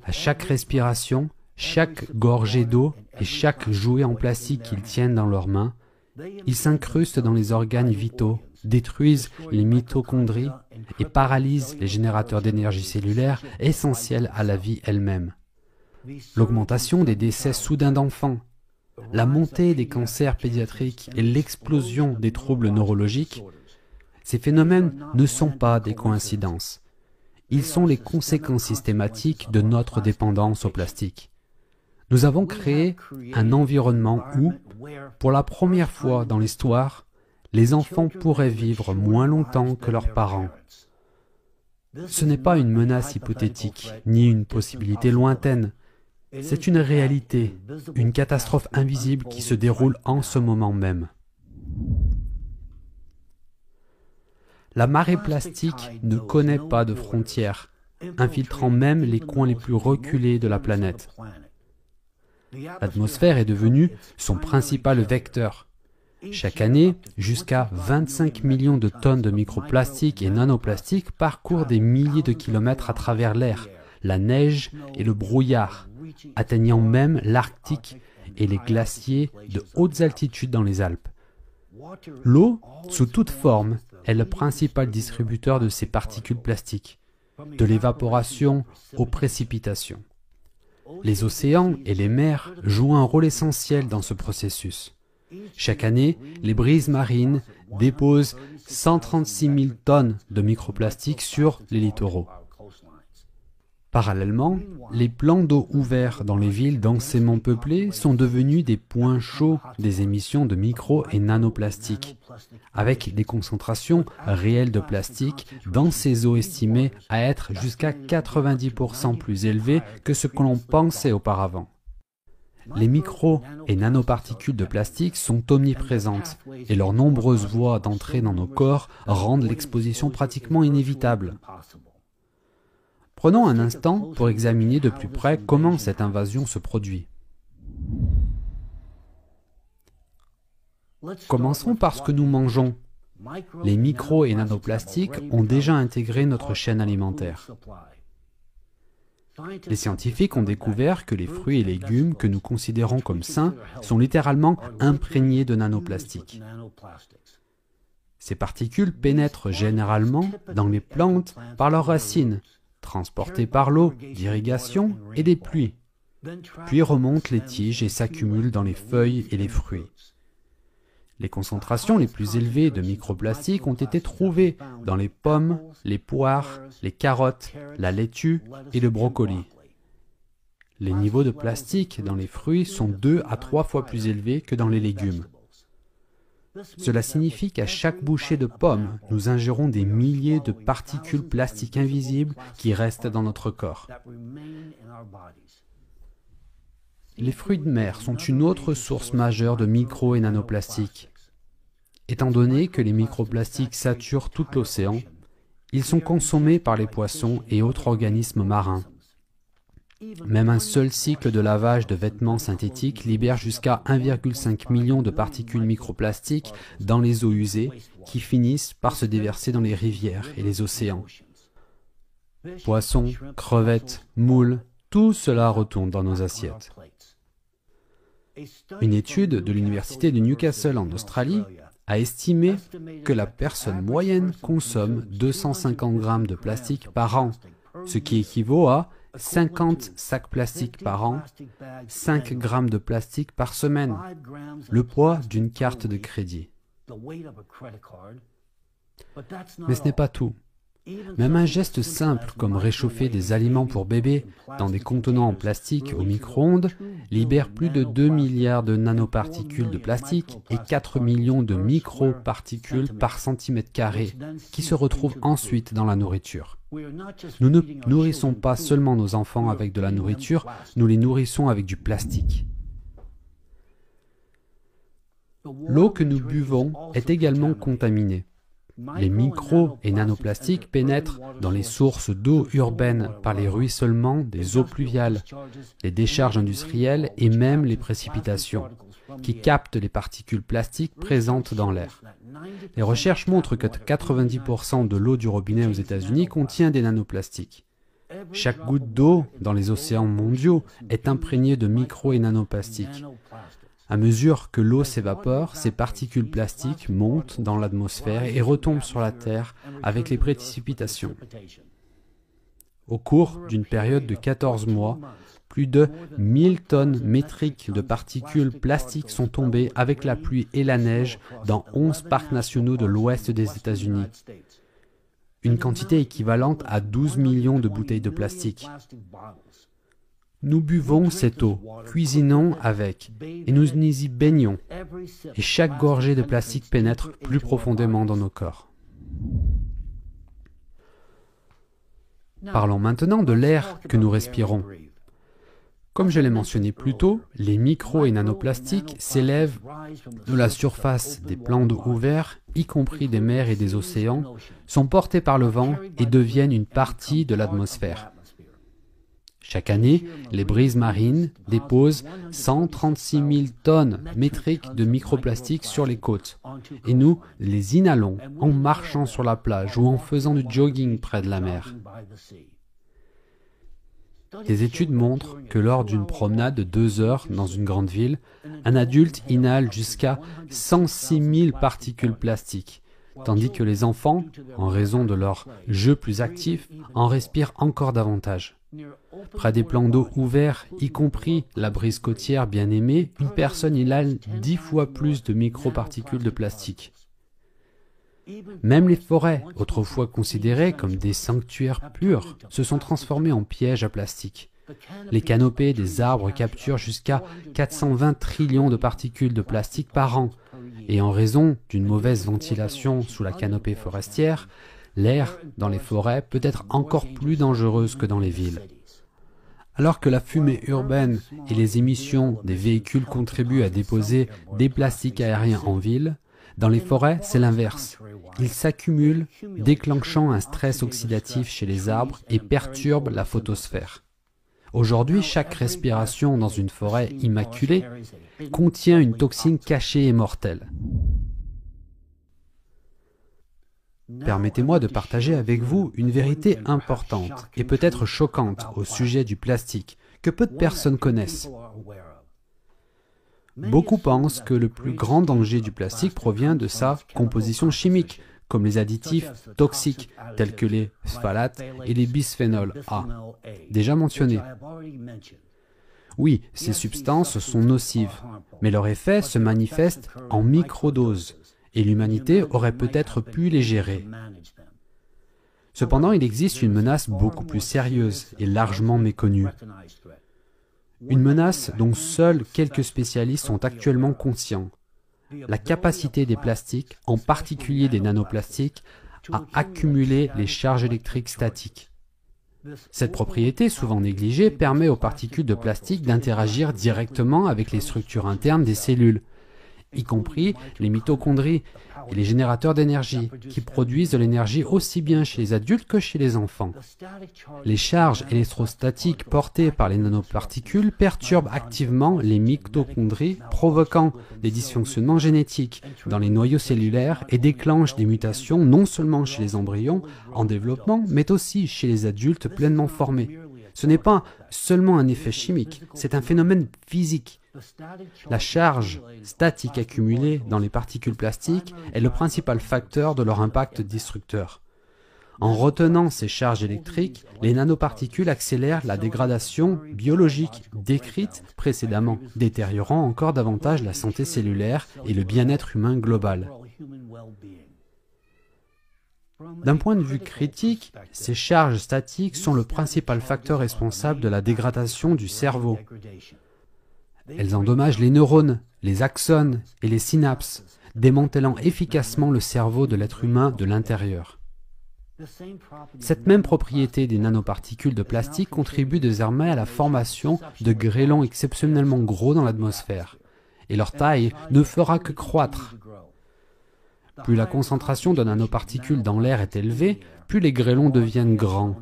À chaque respiration, chaque gorgée d'eau et chaque jouet en plastique qu'ils tiennent dans leurs mains, Ils s'incrustent dans les organes vitaux, détruisent les mitochondries et paralysent les générateurs d'énergie cellulaire essentiels à la vie elle-même. L'augmentation des décès soudains d'enfants, la montée des cancers pédiatriques et l'explosion des troubles neurologiques, ces phénomènes ne sont pas des coïncidences. Ils sont les conséquences systématiques de notre dépendance au plastique. Nous avons créé un environnement où, pour la première fois dans l'histoire, les enfants pourraient vivre moins longtemps que leurs parents. Ce n'est pas une menace hypothétique, ni une possibilité lointaine. C'est une réalité, une catastrophe invisible qui se déroule en ce moment même. La marée plastique ne connaît pas de frontières, infiltrant même les coins les plus reculés de la planète. L'atmosphère est devenue son principal vecteur. Chaque année, jusqu'à 25 millions de tonnes de microplastiques et nanoplastiques parcourent des milliers de kilomètres à travers l'air, la neige et le brouillard, atteignant même l'Arctique et les glaciers de hautes altitudes dans les Alpes. L'eau, sous toute forme, est le principal distributeur de ces particules plastiques, de l'évaporation aux précipitations. Les océans et les mers jouent un rôle essentiel dans ce processus. Chaque année, les brises marines déposent 136 000 tonnes de microplastiques sur les littoraux. Parallèlement, les plans d'eau ouverts dans les villes densément peuplées sont devenus des points chauds des émissions de micro- et nanoplastiques, avec des concentrations réelles de plastique dans ces eaux estimées à être jusqu'à 90% plus élevées que ce que l'on pensait auparavant. Les micro- et nanoparticules de plastique sont omniprésentes et leurs nombreuses voies d'entrée dans nos corps rendent l'exposition pratiquement inévitable. Prenons un instant pour examiner de plus près comment cette invasion se produit. Commençons par ce que nous mangeons. Les micro- et nanoplastiques ont déjà intégré notre chaîne alimentaire. Les scientifiques ont découvert que les fruits et légumes que nous considérons comme sains sont littéralement imprégnés de nanoplastiques. Ces particules pénètrent généralement dans les plantes par leurs racines, transportées par l'eau d'irrigation et des pluies, puis remontent les tiges et s'accumulent dans les feuilles et les fruits. Les concentrations les plus élevées de microplastiques ont été trouvées dans les pommes, les poires, les carottes, la laitue et le brocoli. Les niveaux de plastique dans les fruits sont 2 à 3 fois plus élevés que dans les légumes. Cela signifie qu'à chaque bouchée de pomme, nous ingérons des milliers de particules plastiques invisibles qui restent dans notre corps. Les fruits de mer sont une autre source majeure de micro- et nanoplastiques. Étant donné que les microplastiques saturent tout l'océan, ils sont consommés par les poissons et autres organismes marins. Même un seul cycle de lavage de vêtements synthétiques libère jusqu'à 1,5 million de particules microplastiques dans les eaux usées qui finissent par se déverser dans les rivières et les océans. Poissons, crevettes, moules, tout cela retourne dans nos assiettes. Une étude de l'université de Newcastle en Australie a estimé que la personne moyenne consomme 250 grammes de plastique par an, ce qui équivaut à 50 sacs plastiques par an, 5 grammes de plastique par semaine, le poids d'une carte de crédit. Mais ce n'est pas tout. Même un geste simple comme réchauffer des aliments pour bébés dans des contenants en plastique au micro-ondes libère plus de 2 milliards de nanoparticules de plastique et 4 millions de microparticules par centimètre carré qui se retrouvent ensuite dans la nourriture. Nous ne nourrissons pas seulement nos enfants avec de la nourriture, nous les nourrissons avec du plastique. L'eau que nous buvons est également contaminée. Les micro- et nanoplastiques pénètrent dans les sources d'eau urbaines par les ruissellements des eaux pluviales, les décharges industrielles et même les précipitations, qui captent les particules plastiques présentes dans l'air. Les recherches montrent que 90% de l'eau du robinet aux États-Unis contient des nanoplastiques. Chaque goutte d'eau dans les océans mondiaux est imprégnée de micro- et nanoplastiques. À mesure que l'eau s'évapore, ces particules plastiques montent dans l'atmosphère et retombent sur la Terre avec les précipitations. Au cours d'une période de 14 mois, plus de 1000 tonnes métriques de particules plastiques sont tombées avec la pluie et la neige dans 11 parcs nationaux de l'ouest des États-Unis. Une quantité équivalente à 12 millions de bouteilles de plastique. Nous buvons cette eau, cuisinons avec, et nous y baignons. Et chaque gorgée de plastique pénètre plus profondément dans nos corps. Parlons maintenant de l'air que nous respirons. Comme je l'ai mentionné plus tôt, les micro- et nanoplastiques s'élèvent de la surface des plans d'eau ouverts, y compris des mers et des océans, sont portés par le vent et deviennent une partie de l'atmosphère. Chaque année, les brises marines déposent 136 000 tonnes métriques de microplastiques sur les côtes, et nous les inhalons en marchant sur la plage ou en faisant du jogging près de la mer. Des études montrent que lors d'une promenade de 2 heures dans une grande ville, un adulte inhale jusqu'à 106 000 particules plastiques, tandis que les enfants, en raison de leurs jeux plus actifs, en respirent encore davantage. Près des plans d'eau ouverts, y compris la brise côtière bien aimée, une personne inhale 10 fois plus de microparticules de plastique. Même les forêts, autrefois considérées comme des sanctuaires purs, se sont transformées en pièges à plastique. Les canopées des arbres capturent jusqu'à 420 trillions de particules de plastique par an, et en raison d'une mauvaise ventilation sous la canopée forestière, l'air dans les forêts peut être encore plus dangereuse que dans les villes. Alors que la fumée urbaine et les émissions des véhicules contribuent à déposer des plastiques aériens en ville, dans les forêts, c'est l'inverse. Ils s'accumulent, déclenchant un stress oxydatif chez les arbres et perturbent la photosphère. Aujourd'hui, chaque respiration dans une forêt immaculée contient une toxine cachée et mortelle. Permettez-moi de partager avec vous une vérité importante et peut-être choquante au sujet du plastique que peu de personnes connaissent. Beaucoup pensent que le plus grand danger du plastique provient de sa composition chimique, comme les additifs toxiques tels que les phtalates et les bisphénols A, déjà mentionnés. Oui, ces substances sont nocives, mais leur effet se manifeste en microdoses, et l'humanité aurait peut-être pu les gérer. Cependant, il existe une menace beaucoup plus sérieuse et largement méconnue. Une menace dont seuls quelques spécialistes sont actuellement conscients. La capacité des plastiques, en particulier des nanoplastiques, à accumuler les charges électriques statiques. Cette propriété, souvent négligée, permet aux particules de plastique d'interagir directement avec les structures internes des cellules, y compris les mitochondries et les générateurs d'énergie, qui produisent de l'énergie aussi bien chez les adultes que chez les enfants. Les charges électrostatiques portées par les nanoparticules perturbent activement les mitochondries, provoquant des dysfonctionnements génétiques dans les noyaux cellulaires et déclenchent des mutations non seulement chez les embryons en développement, mais aussi chez les adultes pleinement formés. Ce n'est pas seulement un effet chimique, c'est un phénomène physique. La charge statique accumulée dans les particules plastiques est le principal facteur de leur impact destructeur. En retenant ces charges électriques, les nanoparticules accélèrent la dégradation biologique décrite précédemment, détériorant encore davantage la santé cellulaire et le bien-être humain global. D'un point de vue critique, ces charges statiques sont le principal facteur responsable de la dégradation du cerveau. Elles endommagent les neurones, les axones et les synapses, démantelant efficacement le cerveau de l'être humain de l'intérieur. Cette même propriété des nanoparticules de plastique contribue désormais à la formation de grêlons exceptionnellement gros dans l'atmosphère, et leur taille ne fera que croître. Plus la concentration de nanoparticules dans l'air est élevée, plus les grêlons deviennent grands.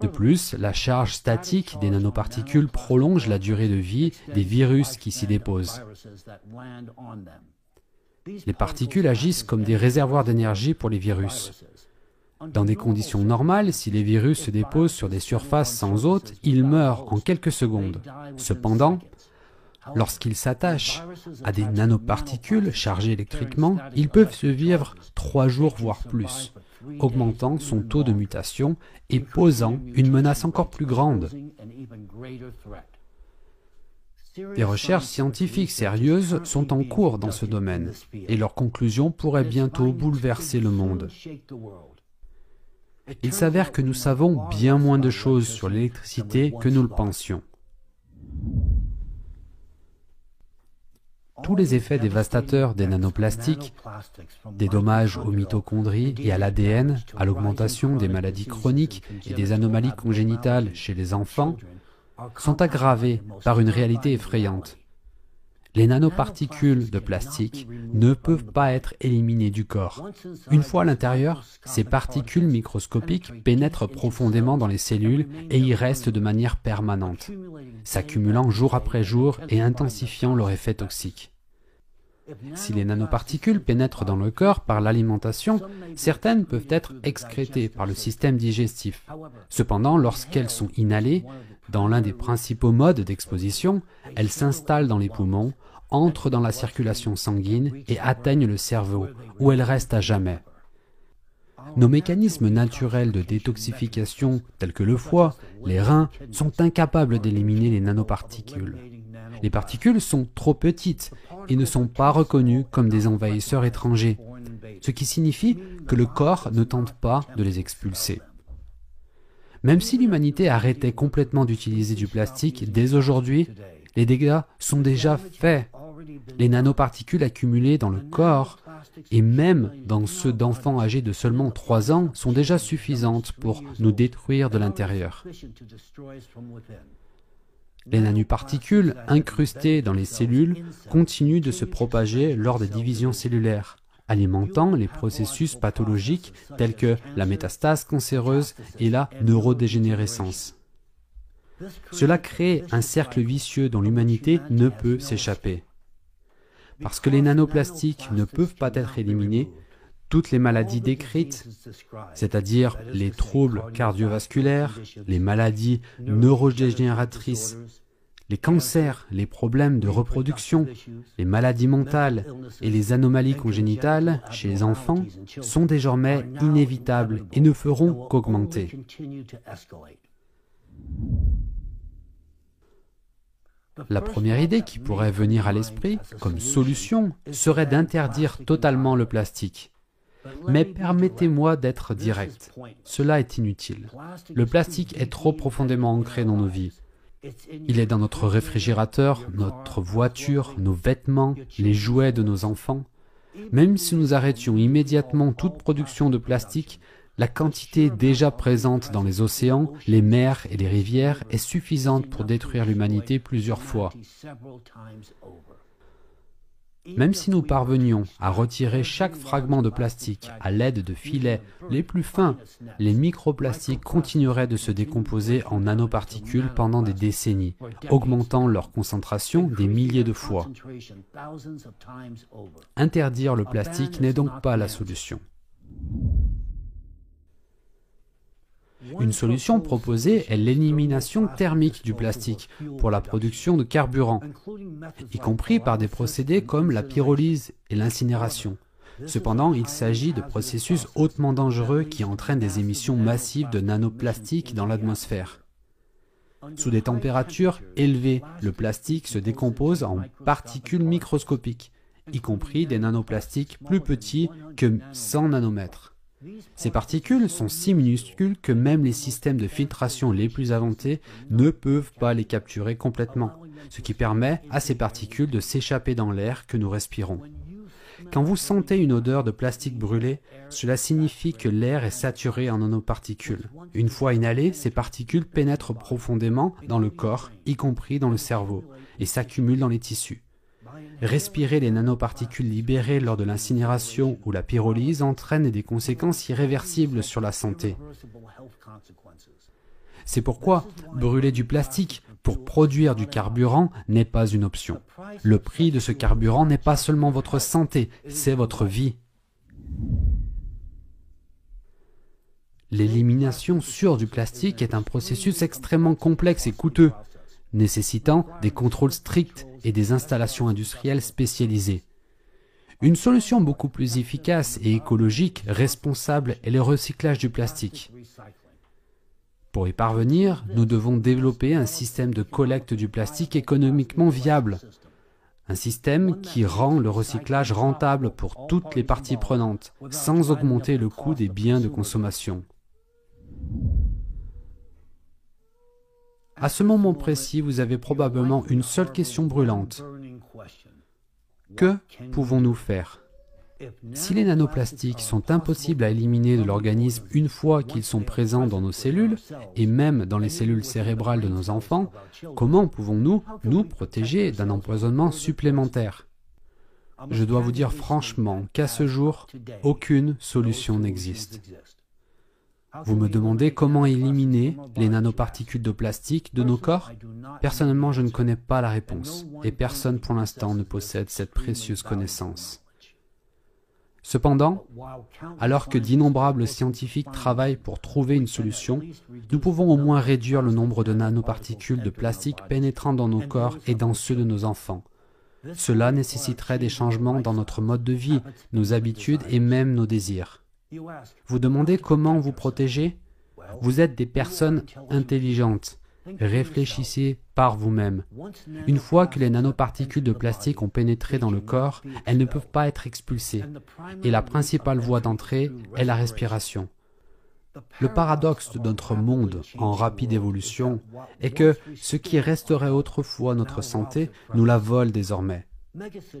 De plus, la charge statique des nanoparticules prolonge la durée de vie des virus qui s'y déposent. Les particules agissent comme des réservoirs d'énergie pour les virus. Dans des conditions normales, si les virus se déposent sur des surfaces sans hôte, ils meurent en quelques secondes. Cependant, Lorsqu'ils s'attachent à des nanoparticules chargées électriquement, ils peuvent survivre 3 jours voire plus, augmentant son taux de mutation et posant une menace encore plus grande. Des recherches scientifiques sérieuses sont en cours dans ce domaine, et leurs conclusions pourraient bientôt bouleverser le monde. Il s'avère que nous savons bien moins de choses sur l'électricité que nous le pensions. Tous les effets dévastateurs des nanoplastiques, des dommages aux mitochondries et à l'ADN, à l'augmentation des maladies chroniques et des anomalies congénitales chez les enfants, sont aggravés par une réalité effrayante. Les nanoparticules de plastique ne peuvent pas être éliminées du corps. Une fois à l'intérieur, ces particules microscopiques pénètrent profondément dans les cellules et y restent de manière permanente, s'accumulant jour après jour et intensifiant leur effet toxique. Si les nanoparticules pénètrent dans le corps par l'alimentation, certaines peuvent être excrétées par le système digestif. Cependant, lorsqu'elles sont inhalées, dans l'un des principaux modes d'exposition, elles s'installent dans les poumons, entrent dans la circulation sanguine et atteignent le cerveau, où elles restent à jamais. Nos mécanismes naturels de détoxification, tels que le foie, les reins, sont incapables d'éliminer les nanoparticules. Les particules sont trop petites et ne sont pas reconnues comme des envahisseurs étrangers, ce qui signifie que le corps ne tente pas de les expulser. Même si l'humanité arrêtait complètement d'utiliser du plastique dès aujourd'hui, les dégâts sont déjà faits. Les nanoparticules accumulées dans le corps, et même dans ceux d'enfants âgés de seulement 3 ans, sont déjà suffisantes pour nous détruire de l'intérieur. Les nanoparticules incrustées dans les cellules continuent de se propager lors des divisions cellulaires, alimentant les processus pathologiques tels que la métastase cancéreuse et la neurodégénérescence. Cela crée un cercle vicieux dont l'humanité ne peut s'échapper. Parce que les nanoplastiques ne peuvent pas être éliminés, toutes les maladies décrites, c'est-à-dire les troubles cardiovasculaires, les maladies neurodégénératrices, les cancers, les problèmes de reproduction, les maladies mentales et les anomalies congénitales chez les enfants sont désormais inévitables et ne feront qu'augmenter. La première idée qui pourrait venir à l'esprit, comme solution, serait d'interdire totalement le plastique. Mais permettez-moi d'être direct, cela est inutile. Le plastique est trop profondément ancré dans nos vies. Il est dans notre réfrigérateur, notre voiture, nos vêtements, les jouets de nos enfants. Même si nous arrêtions immédiatement toute production de plastique, la quantité déjà présente dans les océans, les mers et les rivières est suffisante pour détruire l'humanité plusieurs fois. Même si nous parvenions à retirer chaque fragment de plastique à l'aide de filets les plus fins, les microplastiques continueraient de se décomposer en nanoparticules pendant des décennies, augmentant leur concentration des milliers de fois. Interdire le plastique n'est donc pas la solution. Une solution proposée est l'élimination thermique du plastique pour la production de carburant, y compris par des procédés comme la pyrolyse et l'incinération. Cependant, il s'agit de processus hautement dangereux qui entraînent des émissions massives de nanoplastiques dans l'atmosphère. Sous des températures élevées, le plastique se décompose en particules microscopiques, y compris des nanoplastiques plus petits que 100 nanomètres. Ces particules sont si minuscules que même les systèmes de filtration les plus avancés ne peuvent pas les capturer complètement, ce qui permet à ces particules de s'échapper dans l'air que nous respirons. Quand vous sentez une odeur de plastique brûlé, cela signifie que l'air est saturé en nanoparticules. Une fois inhalées, ces particules pénètrent profondément dans le corps, y compris dans le cerveau, et s'accumulent dans les tissus. Respirer les nanoparticules libérées lors de l'incinération ou la pyrolyse entraîne des conséquences irréversibles sur la santé. C'est pourquoi brûler du plastique pour produire du carburant n'est pas une option. Le prix de ce carburant n'est pas seulement votre santé, c'est votre vie. L'élimination sûre du plastique est un processus extrêmement complexe et coûteux. nécessitant des contrôles stricts et des installations industrielles spécialisées. Une solution beaucoup plus efficace et écologique, responsable, est le recyclage du plastique. Pour y parvenir, nous devons développer un système de collecte du plastique économiquement viable. Un système qui rend le recyclage rentable pour toutes les parties prenantes, sans augmenter le coût des biens de consommation. À ce moment précis, vous avez probablement une seule question brûlante. Que pouvons-nous faire? Si les nanoplastiques sont impossibles à éliminer de l'organisme une fois qu'ils sont présents dans nos cellules, et même dans les cellules cérébrales de nos enfants, comment pouvons-nous nous protéger d'un empoisonnement supplémentaire? Je dois vous dire franchement qu'à ce jour, aucune solution n'existe. Vous me demandez comment éliminer les nanoparticules de plastique de nos corps? Personnellement, je ne connais pas la réponse, et personne pour l'instant ne possède cette précieuse connaissance. Cependant, alors que d'innombrables scientifiques travaillent pour trouver une solution, nous pouvons au moins réduire le nombre de nanoparticules de plastique pénétrant dans nos corps et dans ceux de nos enfants. Cela nécessiterait des changements dans notre mode de vie, nos habitudes et même nos désirs. Vous demandez comment vous protéger? Vous êtes des personnes intelligentes. Réfléchissez par vous-même. Une fois que les nanoparticules de plastique ont pénétré dans le corps, elles ne peuvent pas être expulsées, et la principale voie d'entrée est la respiration. Le paradoxe de notre monde en rapide évolution est que ce qui resterait autrefois notre santé, nous la vole désormais.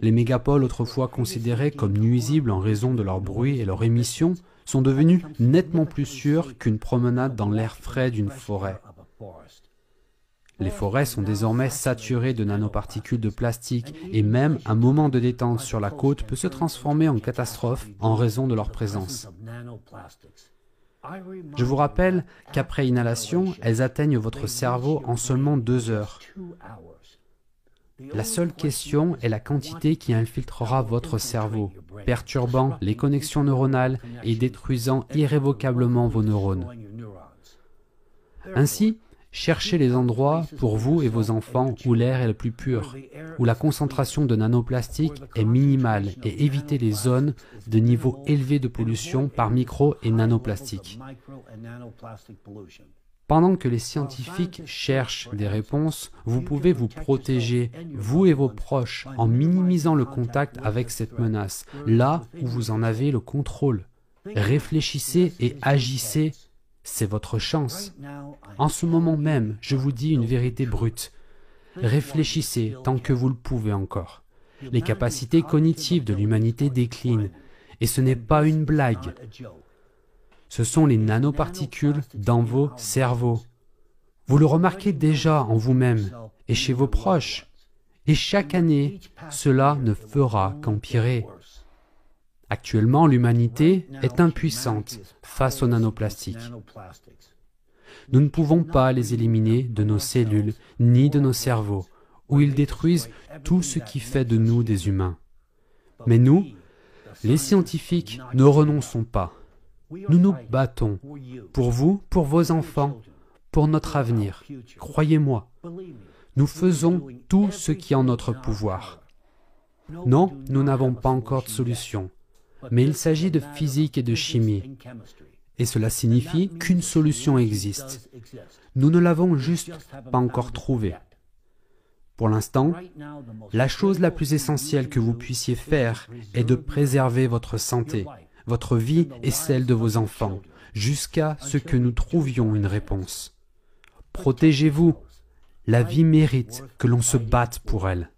Les mégapoles autrefois considérés comme nuisibles en raison de leur bruit et leur émission sont devenus nettement plus sûrs qu'une promenade dans l'air frais d'une forêt. Les forêts sont désormais saturées de nanoparticules de plastique et même un moment de détente sur la côte peut se transformer en catastrophe en raison de leur présence. Je vous rappelle qu'après inhalation, elles atteignent votre cerveau en seulement 2 heures. La seule question est la quantité qui infiltrera votre cerveau, perturbant les connexions neuronales et détruisant irrévocablement vos neurones. Ainsi, cherchez les endroits pour vous et vos enfants où l'air est le plus pur, où la concentration de nanoplastiques est minimale et évitez les zones de niveau élevé de pollution par micro et nanoplastiques. Pendant que les scientifiques cherchent des réponses, vous pouvez vous protéger, vous et vos proches, en minimisant le contact avec cette menace, là où vous en avez le contrôle. Réfléchissez et agissez. C'est votre chance. En ce moment même, je vous dis une vérité brute. Réfléchissez tant que vous le pouvez encore. Les capacités cognitives de l'humanité déclinent, et ce n'est pas une blague. Ce sont les nanoparticules dans vos cerveaux. Vous le remarquez déjà en vous-même et chez vos proches. Et chaque année, cela ne fera qu'empirer. Actuellement, l'humanité est impuissante face aux nanoplastiques. Nous ne pouvons pas les éliminer de nos cellules ni de nos cerveaux, où ils détruisent tout ce qui fait de nous des humains. Mais nous, les scientifiques, ne renonçons pas. Nous nous battons pour vous, pour vos enfants, pour notre avenir. Croyez-moi, nous faisons tout ce qui est en notre pouvoir. Non, nous n'avons pas encore de solution. Mais il s'agit de physique et de chimie. Et cela signifie qu'une solution existe. Nous ne l'avons juste pas encore trouvée. Pour l'instant, la chose la plus essentielle que vous puissiez faire est de préserver votre santé, votre vie et celle de vos enfants, jusqu'à ce que nous trouvions une réponse. Protégez-vous. La vie mérite que l'on se batte pour elle.